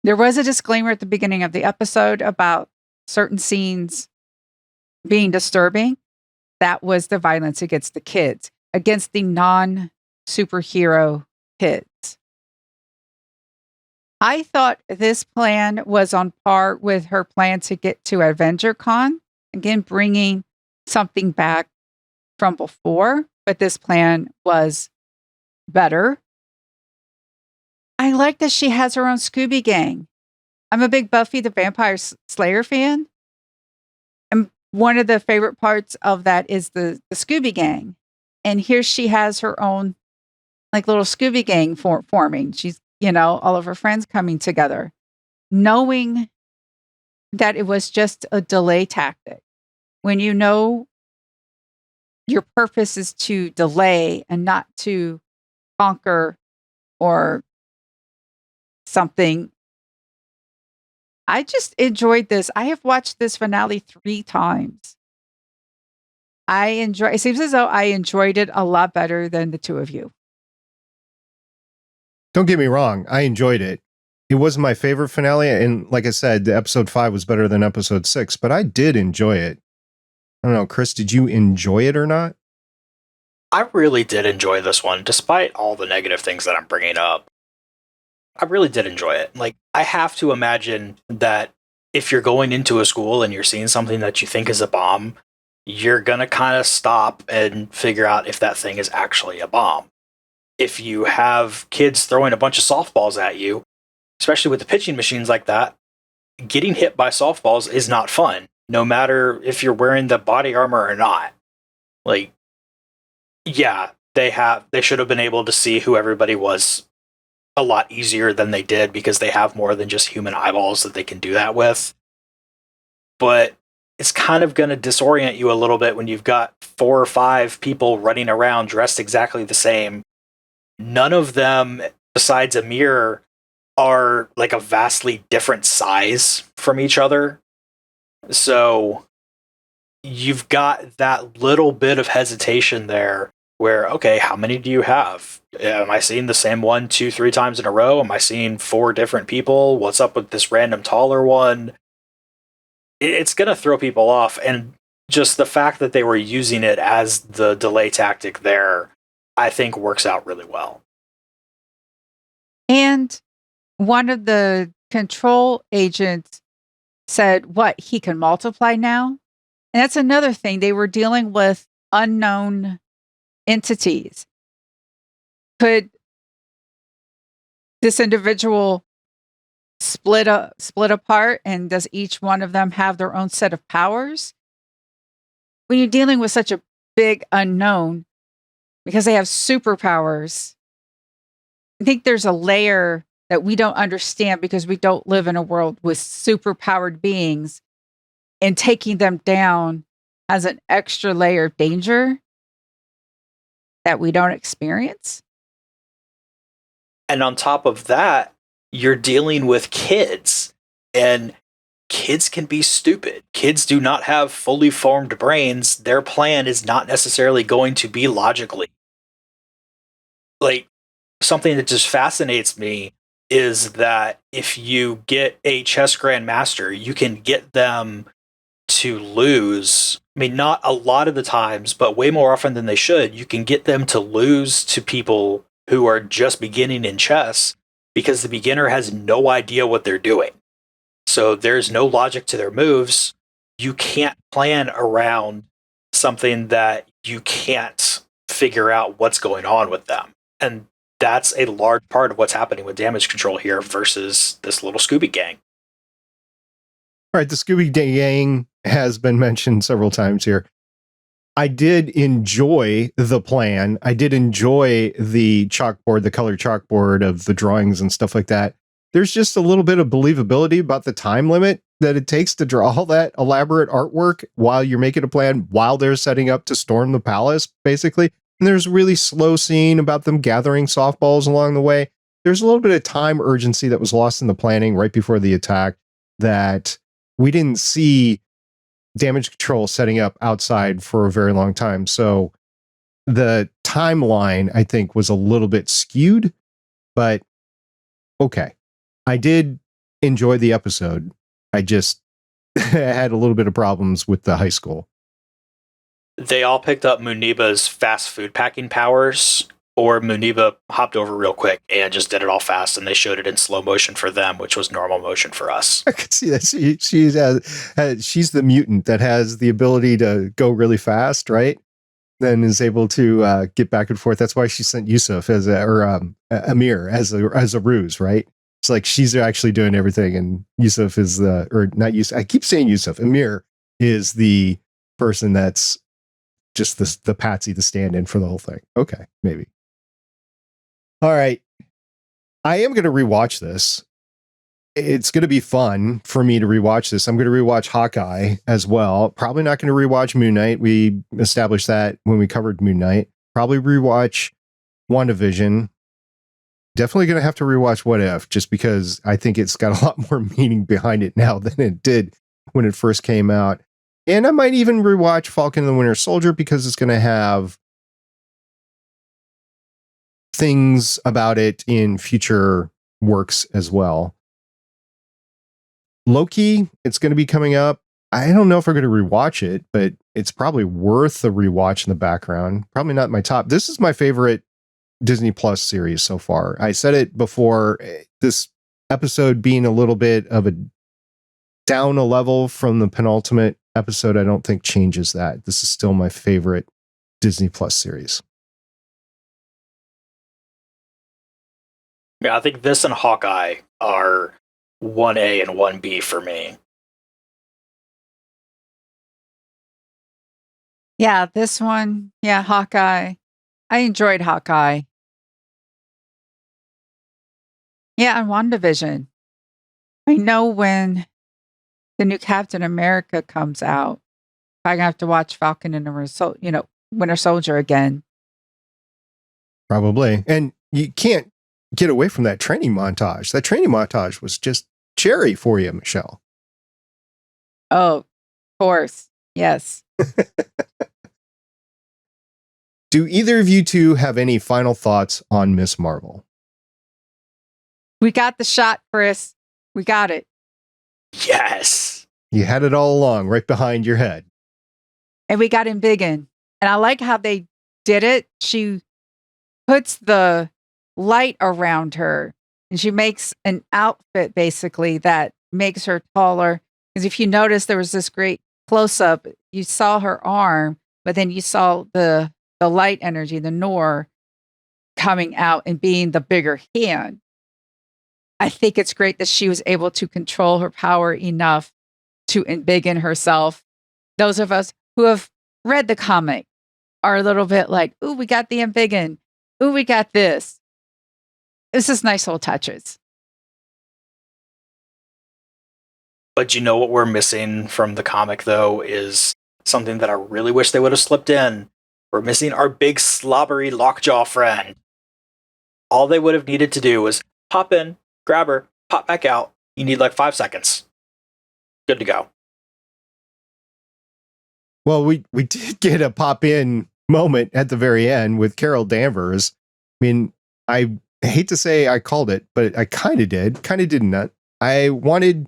There was a disclaimer at the beginning of the episode about certain scenes being disturbing. That was the violence against the kids, against the non-superhero kids. I thought this plan was on par with her plan to get to AvengerCon. Again, bringing something back from before, but this plan was better. I like that she has her own Scooby Gang. I'm a big Buffy the Vampire Slayer fan. And one of the favorite parts of that is the Scooby Gang. And here she has her own like little Scooby Gang forming. She's, all of her friends coming together, knowing that it was just a delay tactic. When you know your purpose is to delay and not to conquer or something, I just enjoyed this. I have watched this finale 3 times. It seems as though I enjoyed it a lot better than the two of you. Don't get me wrong, I enjoyed it. It wasn't my favorite finale, and like I said, episode 5 was better than episode 6, but I did enjoy it. I don't know, Chris, did you enjoy it or not? I really did enjoy this one, despite all the negative things that I'm bringing up. I really did enjoy it. Like, I have to imagine that if you're going into a school and you're seeing something that you think is a bomb, you're gonna kind of stop and figure out if that thing is actually a bomb. If you have kids throwing a bunch of softballs at you, especially with the pitching machines like that, getting hit by softballs is not fun, no matter if you're wearing the body armor or not. Like, yeah, they should have been able to see who everybody was a lot easier than they did because they have more than just human eyeballs that they can do that with. But it's kind of going to disorient you a little bit when you've got 4 or 5 people running around dressed exactly the same. None of them, besides Amir, are like a vastly different size from each other. So you've got that little bit of hesitation there where, okay, how many do you have? Am I seeing the same 1, 2, 3 times in a row? Am I seeing 4 different people? What's up with this random taller one? It's going to throw people off. And just the fact that they were using it as the delay tactic there, I think works out really well. And one of the control agents said, what, he can multiply now? And that's another thing. They were dealing with unknown entities. Could this individual split apart, and does each one of them have their own set of powers? When you're dealing with such a big unknown, because they have superpowers, I think there's a layer that we don't understand because we don't live in a world with superpowered beings, and taking them down has an extra layer of danger that we don't experience. And on top of that, you're dealing with kids, and kids can be stupid. Kids do not have fully formed brains. Their plan is not necessarily going to be logically. Like, something that just fascinates me is that if you get a chess grandmaster, you can get them to lose. I mean, not a lot of the times, but way more often than they should, you can get them to lose to people who are just beginning in chess because the beginner has no idea what they're doing. So there's no logic to their moves. You can't plan around something that you can't figure out what's going on with them. And that's a large part of what's happening with damage control here versus this little Scooby gang. All right, the Scooby gang has been mentioned several times here. I did enjoy the plan. I did enjoy the chalkboard, the color chalkboard of the drawings and stuff like that. There's just a little bit of believability about the time limit that it takes to draw all that elaborate artwork while you're making a plan, while they're setting up to storm the palace, basically. And there's a really slow scene about them gathering softballs along the way. There's a little bit of time urgency that was lost in the planning right before the attack that we didn't see damage control setting up outside for a very long time. So the timeline, I think, was a little bit skewed, but okay. I did enjoy the episode. I just had a little bit of problems with the high school. They all picked up Muniba's fast food packing powers, or Muniba hopped over real quick and just did it all fast, and they showed it in slow motion for them, which was normal motion for us. I could see that. She's the mutant that has the ability to go really fast, right? Then is able to get back and forth. That's why she sent Yusaf Amir as a ruse, right? It's like she's actually doing everything, and Yusaf is not Yusaf. I keep saying Yusaf. Amir is the person that's just the patsy, the stand-in for the whole thing. Okay, maybe. All right. I am going to rewatch this. It's going to be fun for me to rewatch this. I'm going to rewatch Hawkeye as well. Probably not going to rewatch Moon Knight. We established that when we covered Moon Knight. Probably rewatch WandaVision. Definitely going to have to rewatch What If, just because I think it's got a lot more meaning behind it now than it did when it first came out. And I might even rewatch Falcon and the Winter Soldier because it's going to have things about it in future works as well. Loki, it's going to be coming up. I don't know if we're going to rewatch it, but it's probably worth a rewatch in the background. Probably not my top. This is my favorite Disney Plus series so far. I said it before, this episode being a little bit of a down a level from the penultimate episode, I don't think changes that. This is still my favorite Disney Plus series. Yeah, I think this and Hawkeye are 1A and 1B for me. Yeah, this one. Yeah, Hawkeye. I enjoyed Hawkeye. Yeah, and WandaVision. I know when the new Captain America comes out, I'm gonna have to watch Falcon and the Winter Soldier again. Probably. And you can't get away from that training montage. That training montage was just cherry for you, Michelle. Oh, of course. Yes. Do either of you two have any final thoughts on Miss Marvel? We got the shot, Chris. We got it. Yes. You had it all along, right behind your head. And we got him big in. And I like how they did it. She puts the light around her and she makes an outfit basically that makes her taller. Because if you notice, there was this great close up. You saw her arm, but then you saw the light energy, the Noor, coming out and being the bigger hand. I think it's great that she was able to control her power enough to embiggen herself. Those of us who have read the comic are a little bit like, ooh, we got the embiggen. Ooh, we got this. It's just nice little touches. But you know what we're missing from the comic, though, is something that I really wish they would have slipped in. We're missing our big slobbery lockjaw friend. All they would have needed to do was pop in, grab her, pop back out. You need like 5 seconds. Good to go. Well, we did get a pop-in moment at the very end with Carol Danvers. I mean, I hate to say I called it, but I kind of didn't. I wanted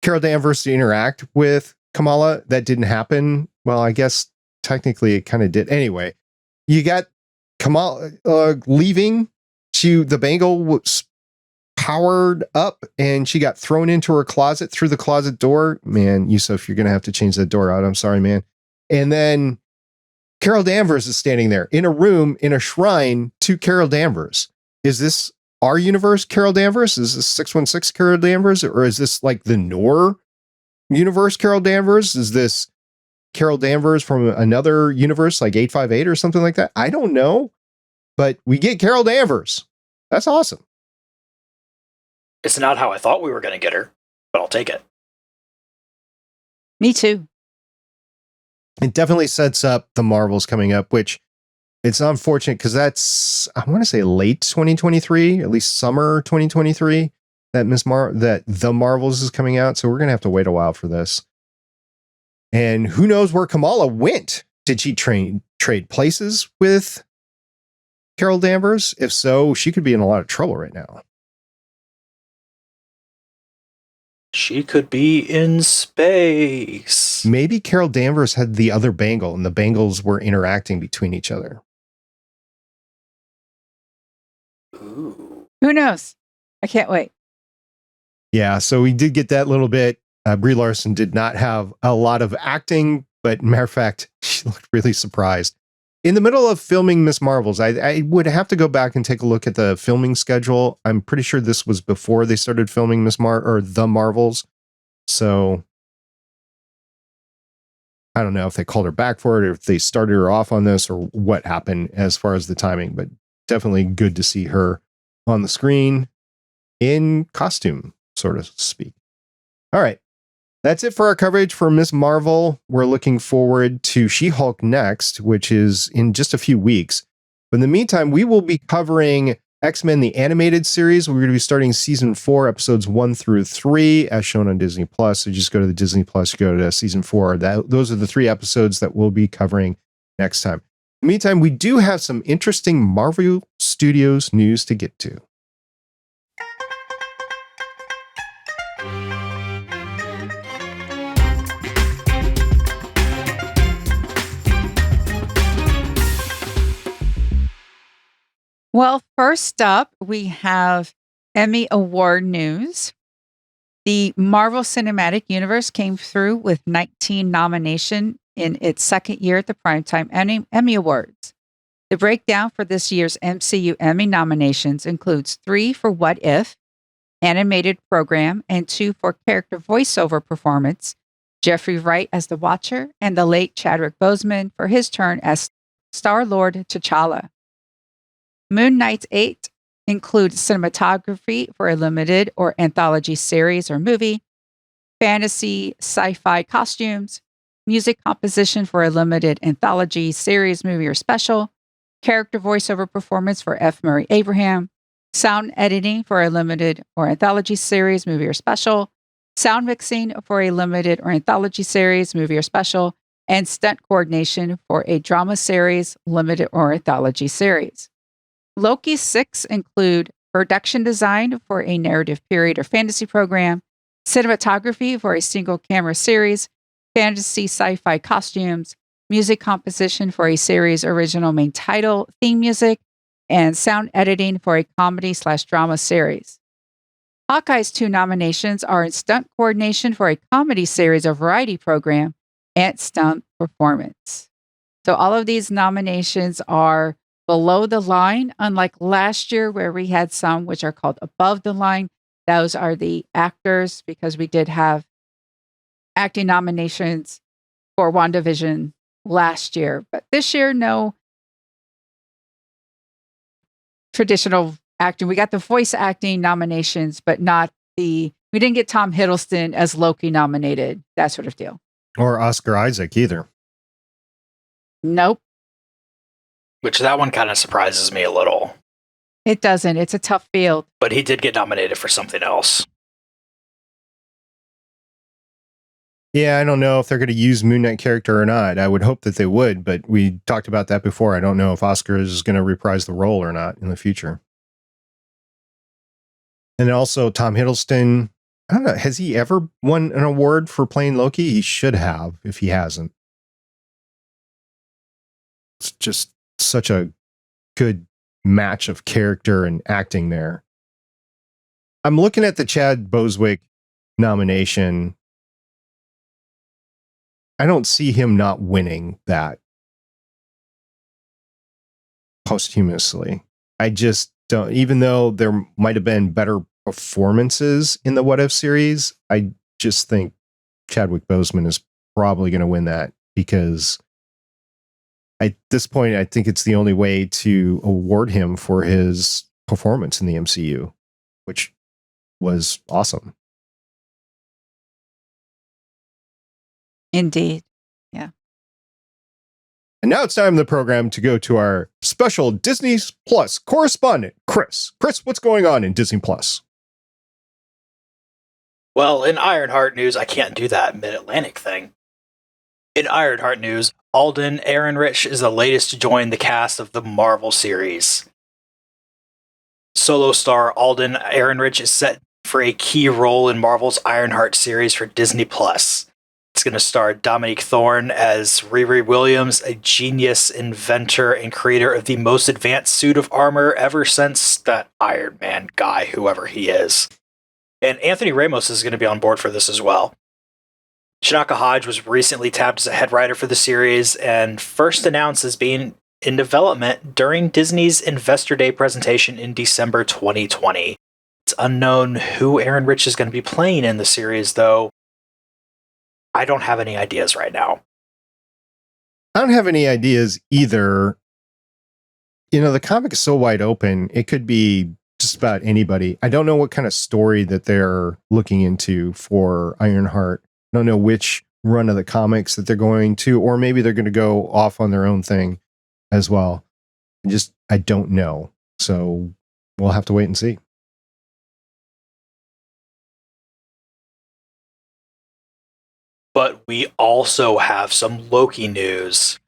Carol Danvers to interact with Kamala. That didn't happen. Well, I guess technically it kind of did. Anyway, you got Kamala leaving. The bangle was powered up and she got thrown into her closet through the closet door. Man, Yusaf, you're going to have to change that door out. I'm sorry, man. And then Carol Danvers is standing there in a room in a shrine to Carol Danvers. Is this our universe, Carol Danvers? Is this 616 Carol Danvers? Or is this like the Noor universe, Carol Danvers? Is this Carol Danvers from another universe like 858 or something like that? I don't know. But we get Carol Danvers. That's awesome. It's not how I thought we were going to get her, but I'll take it. Me too. It definitely sets up the Marvels coming up, which it's unfortunate because that's, I want to say late 2023, at least summer 2023, that the Marvels is coming out. So we're going to have to wait a while for this. And who knows where Kamala went? Did she trade places with Carol Danvers? If so, she could be in a lot of trouble right now. She could be in space. Maybe Carol Danvers had the other bangle and the bangles were interacting between each other. Ooh. Who knows? I can't wait. Yeah, so we did get that little bit. Brie Larson did not have a lot of acting, but matter of fact, she looked really surprised. In the middle of filming Miss Marvels, I would have to go back and take a look at the filming schedule. I'm pretty sure this was before they started filming The Marvels. So I don't know if they called her back for it or if they started her off on this or what happened as far as the timing, but definitely good to see her on the screen in costume, so to speak. All right. That's it for our coverage for Miss Marvel. We're looking forward to She-Hulk next, which is in just a few weeks. But in the meantime, we will be covering X-Men, the animated series. We're going to be starting season 4, episodes 1 through 3, as shown on Disney Plus. So just go to the Disney Plus, go to season 4. Those are the 3 episodes that we'll be covering next time. In the meantime, we do have some interesting Marvel Studios news to get to. Well, first up, we have Emmy Award news. The Marvel Cinematic Universe came through with 19 nominations in its second year at the Primetime Emmy Awards. The breakdown for this year's MCU Emmy nominations includes 3 for What If, animated program, and 2 for character voiceover performance, Jeffrey Wright as the Watcher, and the late Chadwick Boseman for his turn as Star-Lord T'Challa. Moon Knight's 8 include cinematography for a limited or anthology series or movie, fantasy sci-fi costumes, music composition for a limited anthology series, movie, or special, character voiceover performance for F. Murray Abraham, sound editing for a limited or anthology series, movie, or special, sound mixing for a limited or anthology series, movie, or special, and stunt coordination for a drama series, limited or anthology series. Loki's 6 include production design for a narrative period or fantasy program, cinematography for a single camera series, fantasy sci-fi costumes, music composition for a series original main title, theme music, and sound editing for a comedy/drama series. Hawkeye's 2 nominations are in stunt coordination for a comedy series or variety program and stunt performance. So all of these nominations are below the line, unlike last year where we had some which are called above the line. Those are the actors, because we did have acting nominations for WandaVision last year. But this year, no traditional acting. We got the voice acting nominations, but we didn't get Tom Hiddleston as Loki nominated, that sort of deal. Or Oscar Isaac either. Nope. Which that one kind of surprises me a little. It doesn't. It's a tough field. But he did get nominated for something else. Yeah, I don't know if they're going to use Moon Knight character or not. I would hope that they would, but we talked about that before. I don't know if Oscar is going to reprise the role or not in the future. And also Tom Hiddleston, I don't know, has he ever won an award for playing Loki? He should have, if he hasn't. It's just such a good match of character and acting there. I'm looking at the Chad Boswick nomination. I don't see him not winning that posthumously. I just don't, even though there might have been better performances in the What If series, I just think Chadwick Boseman is probably going to win that, because at this point, I think it's the only way to award him for his performance in the MCU, which was awesome. Indeed. Yeah. And now it's time in the program to go to our special Disney Plus correspondent, Chris. Chris, what's going on in Disney Plus? Well, in Ironheart news, I can't do that Mid-Atlantic thing. In Ironheart news, Alden Ehrenreich is the latest to join the cast of the Marvel series. Solo star Alden Ehrenreich is set for a key role in Marvel's Ironheart series for Disney+. It's going to star Dominique Thorne as Riri Williams, a genius inventor and creator of the most advanced suit of armor ever since that Iron Man guy, whoever he is. And Anthony Ramos is going to be on board for this as well. Shanaka Hodge was recently tapped as a head writer for the series and first announced as being in development during Disney's Investor Day presentation in December 2020. It's unknown who Ehrenreich is going to be playing in the series, though. I don't have any ideas right now. I don't have any ideas either. You know, the comic is so wide open, it could be just about anybody. I don't know what kind of story that they're looking into for Ironheart. I don't know which run of the comics that they're going to, or maybe they're going to go off on their own thing as well. I don't know. So we'll have to wait and see. But we also have some Loki news.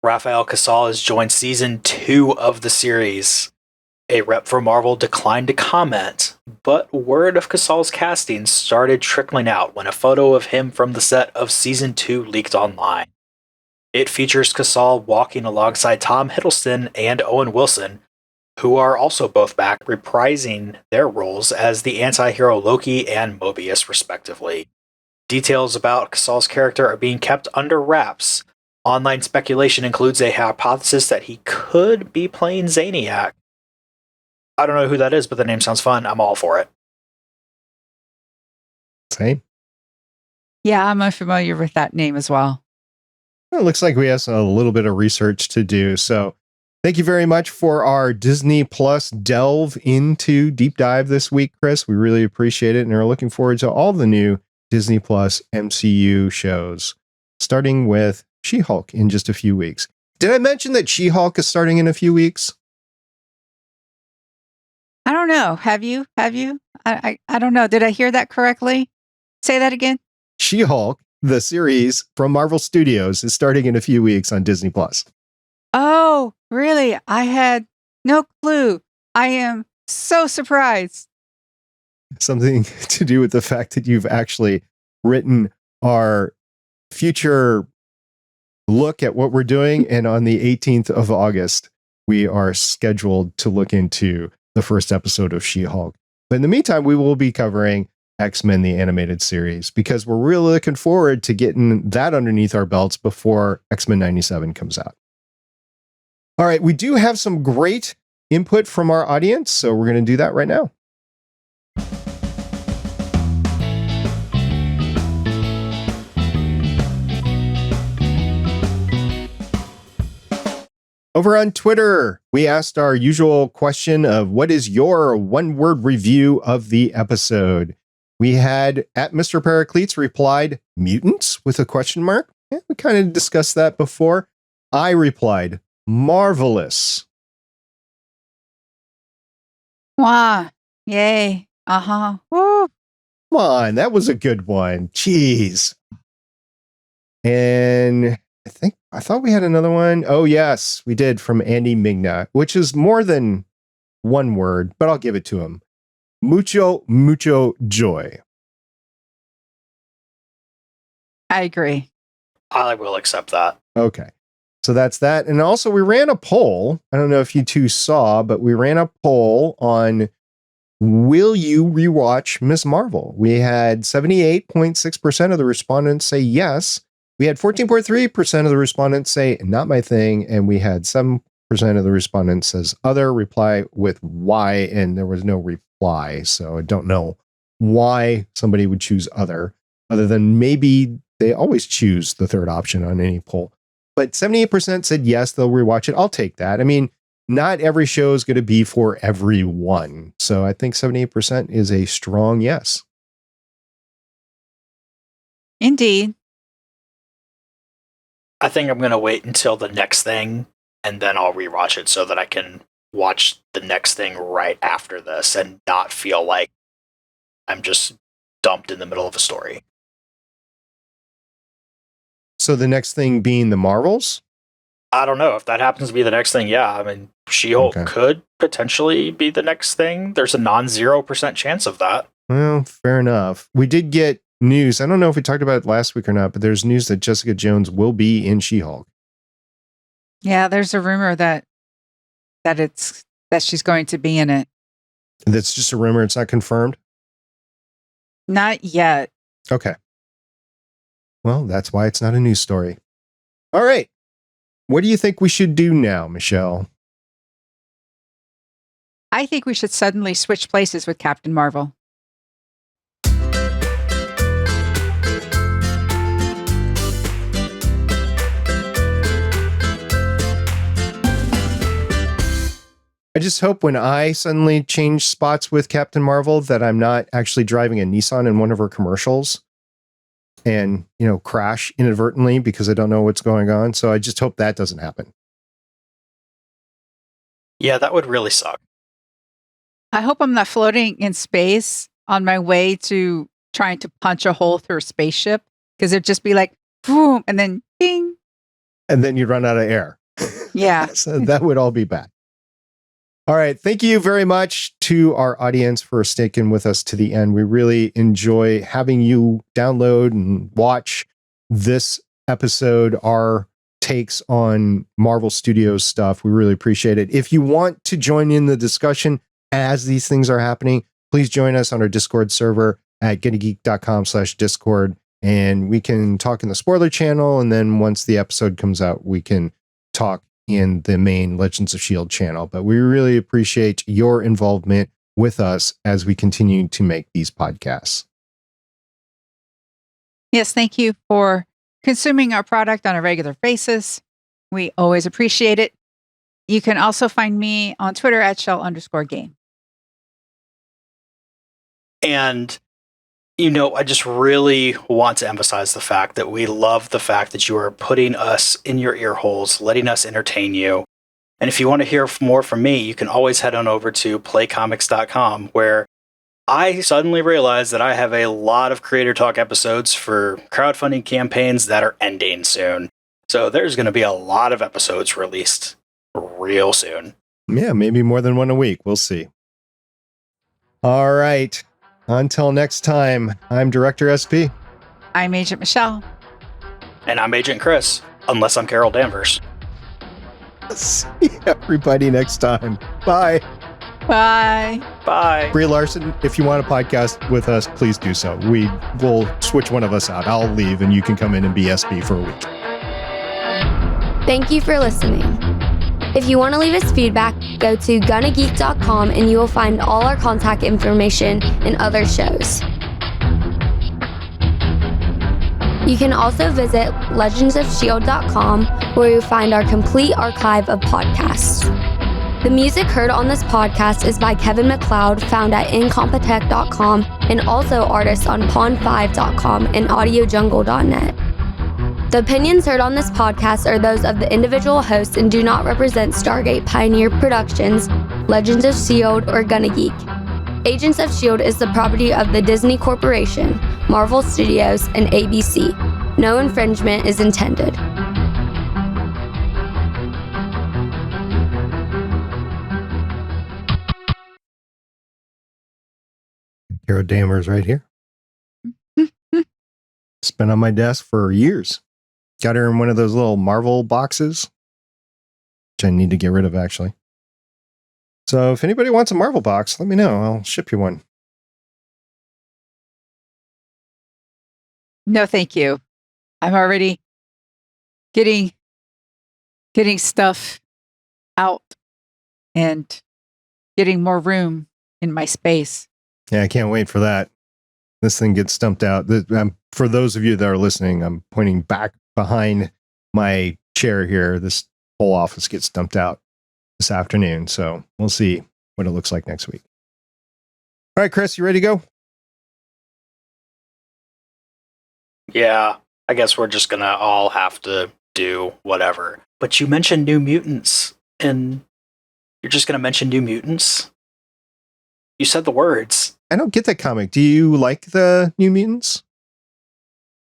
Rafael Casal has joined season 2 of the series. A rep for Marvel declined to comment, but word of Casal's casting started trickling out when a photo of him from the set of season 2 leaked online. It features Casal walking alongside Tom Hiddleston and Owen Wilson, who are also both back, reprising their roles as the anti-hero Loki and Mobius, respectively. Details about Casal's character are being kept under wraps. Online speculation includes a hypothesis that he could be playing Zaniac. I don't know who that is, but the name sounds fun. I'm all for it. Same. Yeah, I'm unfamiliar with that name as well. It looks like we have a little bit of research to do. So thank you very much for our Disney Plus delve into deep dive this week, Chris. We really appreciate it and are looking forward to all the new Disney Plus MCU shows, starting with She-Hulk in just a few weeks. Did I mention that She-Hulk is starting in a few weeks? I don't know. Have you? I don't know. Did I hear that correctly? Say that again. She-Hulk, the series from Marvel Studios, is starting in a few weeks on Disney Plus. Oh, really? I had no clue. I am so surprised. Something to do with the fact that you've actually written our future look at what we're doing. And on the 18th of August, we are scheduled to look into the first episode of She-Hulk. But in the meantime, we will be covering X-Men, the animated series, because we're really looking forward to getting that underneath our belts before X-Men 97 comes out. All right, we do have some great input from our audience, so we're going to do that right now. Over on Twitter, we asked our usual question of what is your one-word review of the episode? We had at Mr. Paracletes replied, mutants with a question mark. Yeah, we kind of discussed that before. I replied, marvelous. Wow. Yay. Uh-huh. Woo. Come on, that was a good one. Jeez. And I thought we had another one. Oh, yes, we did, from Andy Migna, which is more than one word, but I'll give it to him. Mucho joy. I agree. I will accept that. Okay. So that's that. And also we ran a poll. I don't know if you two saw, but we ran a poll on will you rewatch Ms. Marvel? We had 78.6% of the respondents say yes. We had 14.3% of the respondents say not my thing. And we had 7% of the respondents says other, reply with why. And there was no reply. So I don't know why somebody would choose other than maybe they always choose the third option on any poll. But 78% said yes, they'll rewatch it. I'll take that. I mean, not every show is going to be for everyone. So I think 78% is a strong yes. Indeed. I think I'm going to wait until the next thing, and then I'll rewatch it so that I can watch the next thing right after this and not feel like I'm just dumped in the middle of a story. So the next thing being the Marvels? I don't know if that happens to be the next thing. Yeah, I mean, She-Hulk could potentially be the next thing. There's a non-0% chance of that. Well, fair enough. We did get news. I don't know if we talked about it last week or not, but there's news that Jessica Jones will be in She-Hulk. Yeah, there's a rumor that she's going to be in it. That's just a rumor. It's not confirmed? Not yet. Okay. Well, that's why it's not a news story. All right. What do you think we should do now, Michelle? I think we should suddenly switch places with Captain Marvel. I just hope when I suddenly change spots with Captain Marvel that I'm not actually driving a Nissan in one of her commercials and, crash inadvertently because I don't know what's going on. So I just hope that doesn't happen. Yeah, that would really suck. I hope I'm not floating in space on my way to trying to punch a hole through a spaceship, because it'd just be like, boom, and then ding. And then you'd run out of air. Yeah. So that would all be bad. All right. Thank you very much to our audience for sticking with us to the end. We really enjoy having you download and watch this episode, our takes on Marvel Studios stuff. We really appreciate it. If you want to join in the discussion as these things are happening, please join us on our Discord server at GonnaGeek.com/Discord. And we can talk in the spoiler channel. And then once the episode comes out, we can talk in the main Legends of S.H.I.E.L.D. channel. But we really appreciate your involvement with us as we continue to make these podcasts. Yes, thank you for consuming our product on a regular basis. We always appreciate it. You can also find me on Twitter at @shell_game. And, I just really want to emphasize the fact that we love the fact that you are putting us in your ear holes, letting us entertain you. And if you want to hear more from me, you can always head on over to playcomics.com, where I suddenly realized that I have a lot of Creator Talk episodes for crowdfunding campaigns that are ending soon. So there's going to be a lot of episodes released real soon. Yeah, maybe more than one a week. We'll see. All right. Until next time, I'm Director SP. I'm Agent Michelle. And I'm Agent Chris, unless I'm Carol Danvers. See everybody next time. Bye. Bye. Bye. Brie Larson, if you want a podcast with us, please do so. We will switch one of us out. I'll leave and you can come in and be SB for a week. Thank you for listening. If you want to leave us feedback, go to GonnaGeek.com and you will find all our contact information and other shows. You can also visit legendsofshield.com, where you'll find our complete archive of podcasts. The music heard on this podcast is by Kevin MacLeod, found at incompetech.com, and also artists on pond5.com and audiojungle.net. The opinions heard on this podcast are those of the individual hosts and do not represent Stargate Pioneer Productions, Legends of S.H.I.E.L.D., or GonnaGeek. Agents of S.H.I.E.L.D. is the property of the Disney Corporation, Marvel Studios, and ABC. No infringement is intended. Carol Danvers right here. It's been on my desk for years. Got her in one of those little Marvel boxes, which I need to get rid of, actually. So if anybody wants a Marvel box, let me know. I'll ship you one. No, thank you. I'm already getting stuff out and getting more room in my space. Yeah, I can't wait for that. This thing gets stumped out. For those of you that are listening, I'm pointing back behind my chair here. This whole office gets dumped out this afternoon. So we'll see what it looks like next week. All right, Chris, you ready to go? Yeah, I guess we're just going to all have to do whatever. But you mentioned New Mutants, and you're just going to mention New Mutants? You said the words. I don't get that comic. Do you like the New Mutants?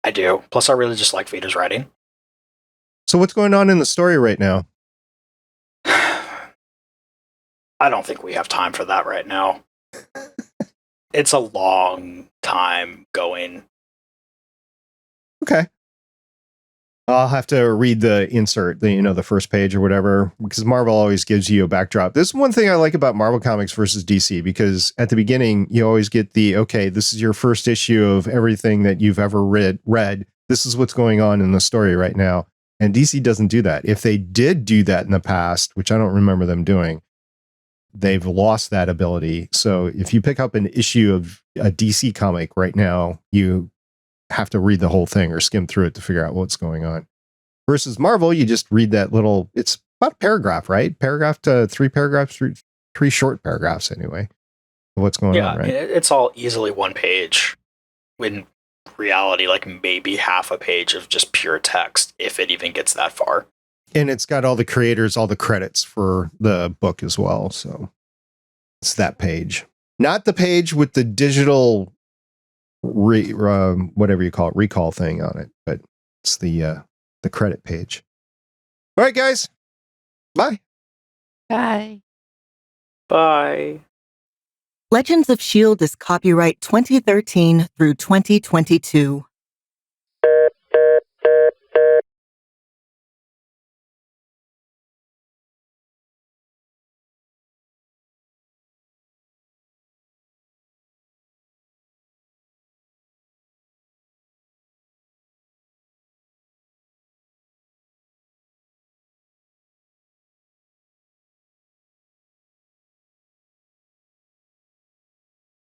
I do. Plus, I really just like Vita's writing. So what's going on in the story right now? I don't think we have time for that right now. It's a long time going. Okay. I'll have to read the insert, the first page or whatever, because Marvel always gives you a backdrop. This is one thing I like about Marvel Comics versus DC, because at the beginning, you always get okay, this is your first issue of everything that you've ever read. This is what's going on in the story right now. And DC doesn't do that. If they did do that in the past, which I don't remember them doing, they've lost that ability. So if you pick up an issue of a DC comic right now, you have to read the whole thing or skim through it to figure out what's going on. Versus Marvel, you just read that little, it's about a paragraph, right? Paragraph to three paragraphs, three short paragraphs anyway. What's going on, right? It's all easily one page. In reality, like maybe half a page of just pure text, if it even gets that far. And it's got all the creators, all the credits for the book as well. So It's that page. Not the page with the digital whatever you call it, recall thing on it, but it's the credit page. All right, guys. Bye. Bye. Bye. Legends of S.H.I.E.L.D. is copyright 2013 through 2022.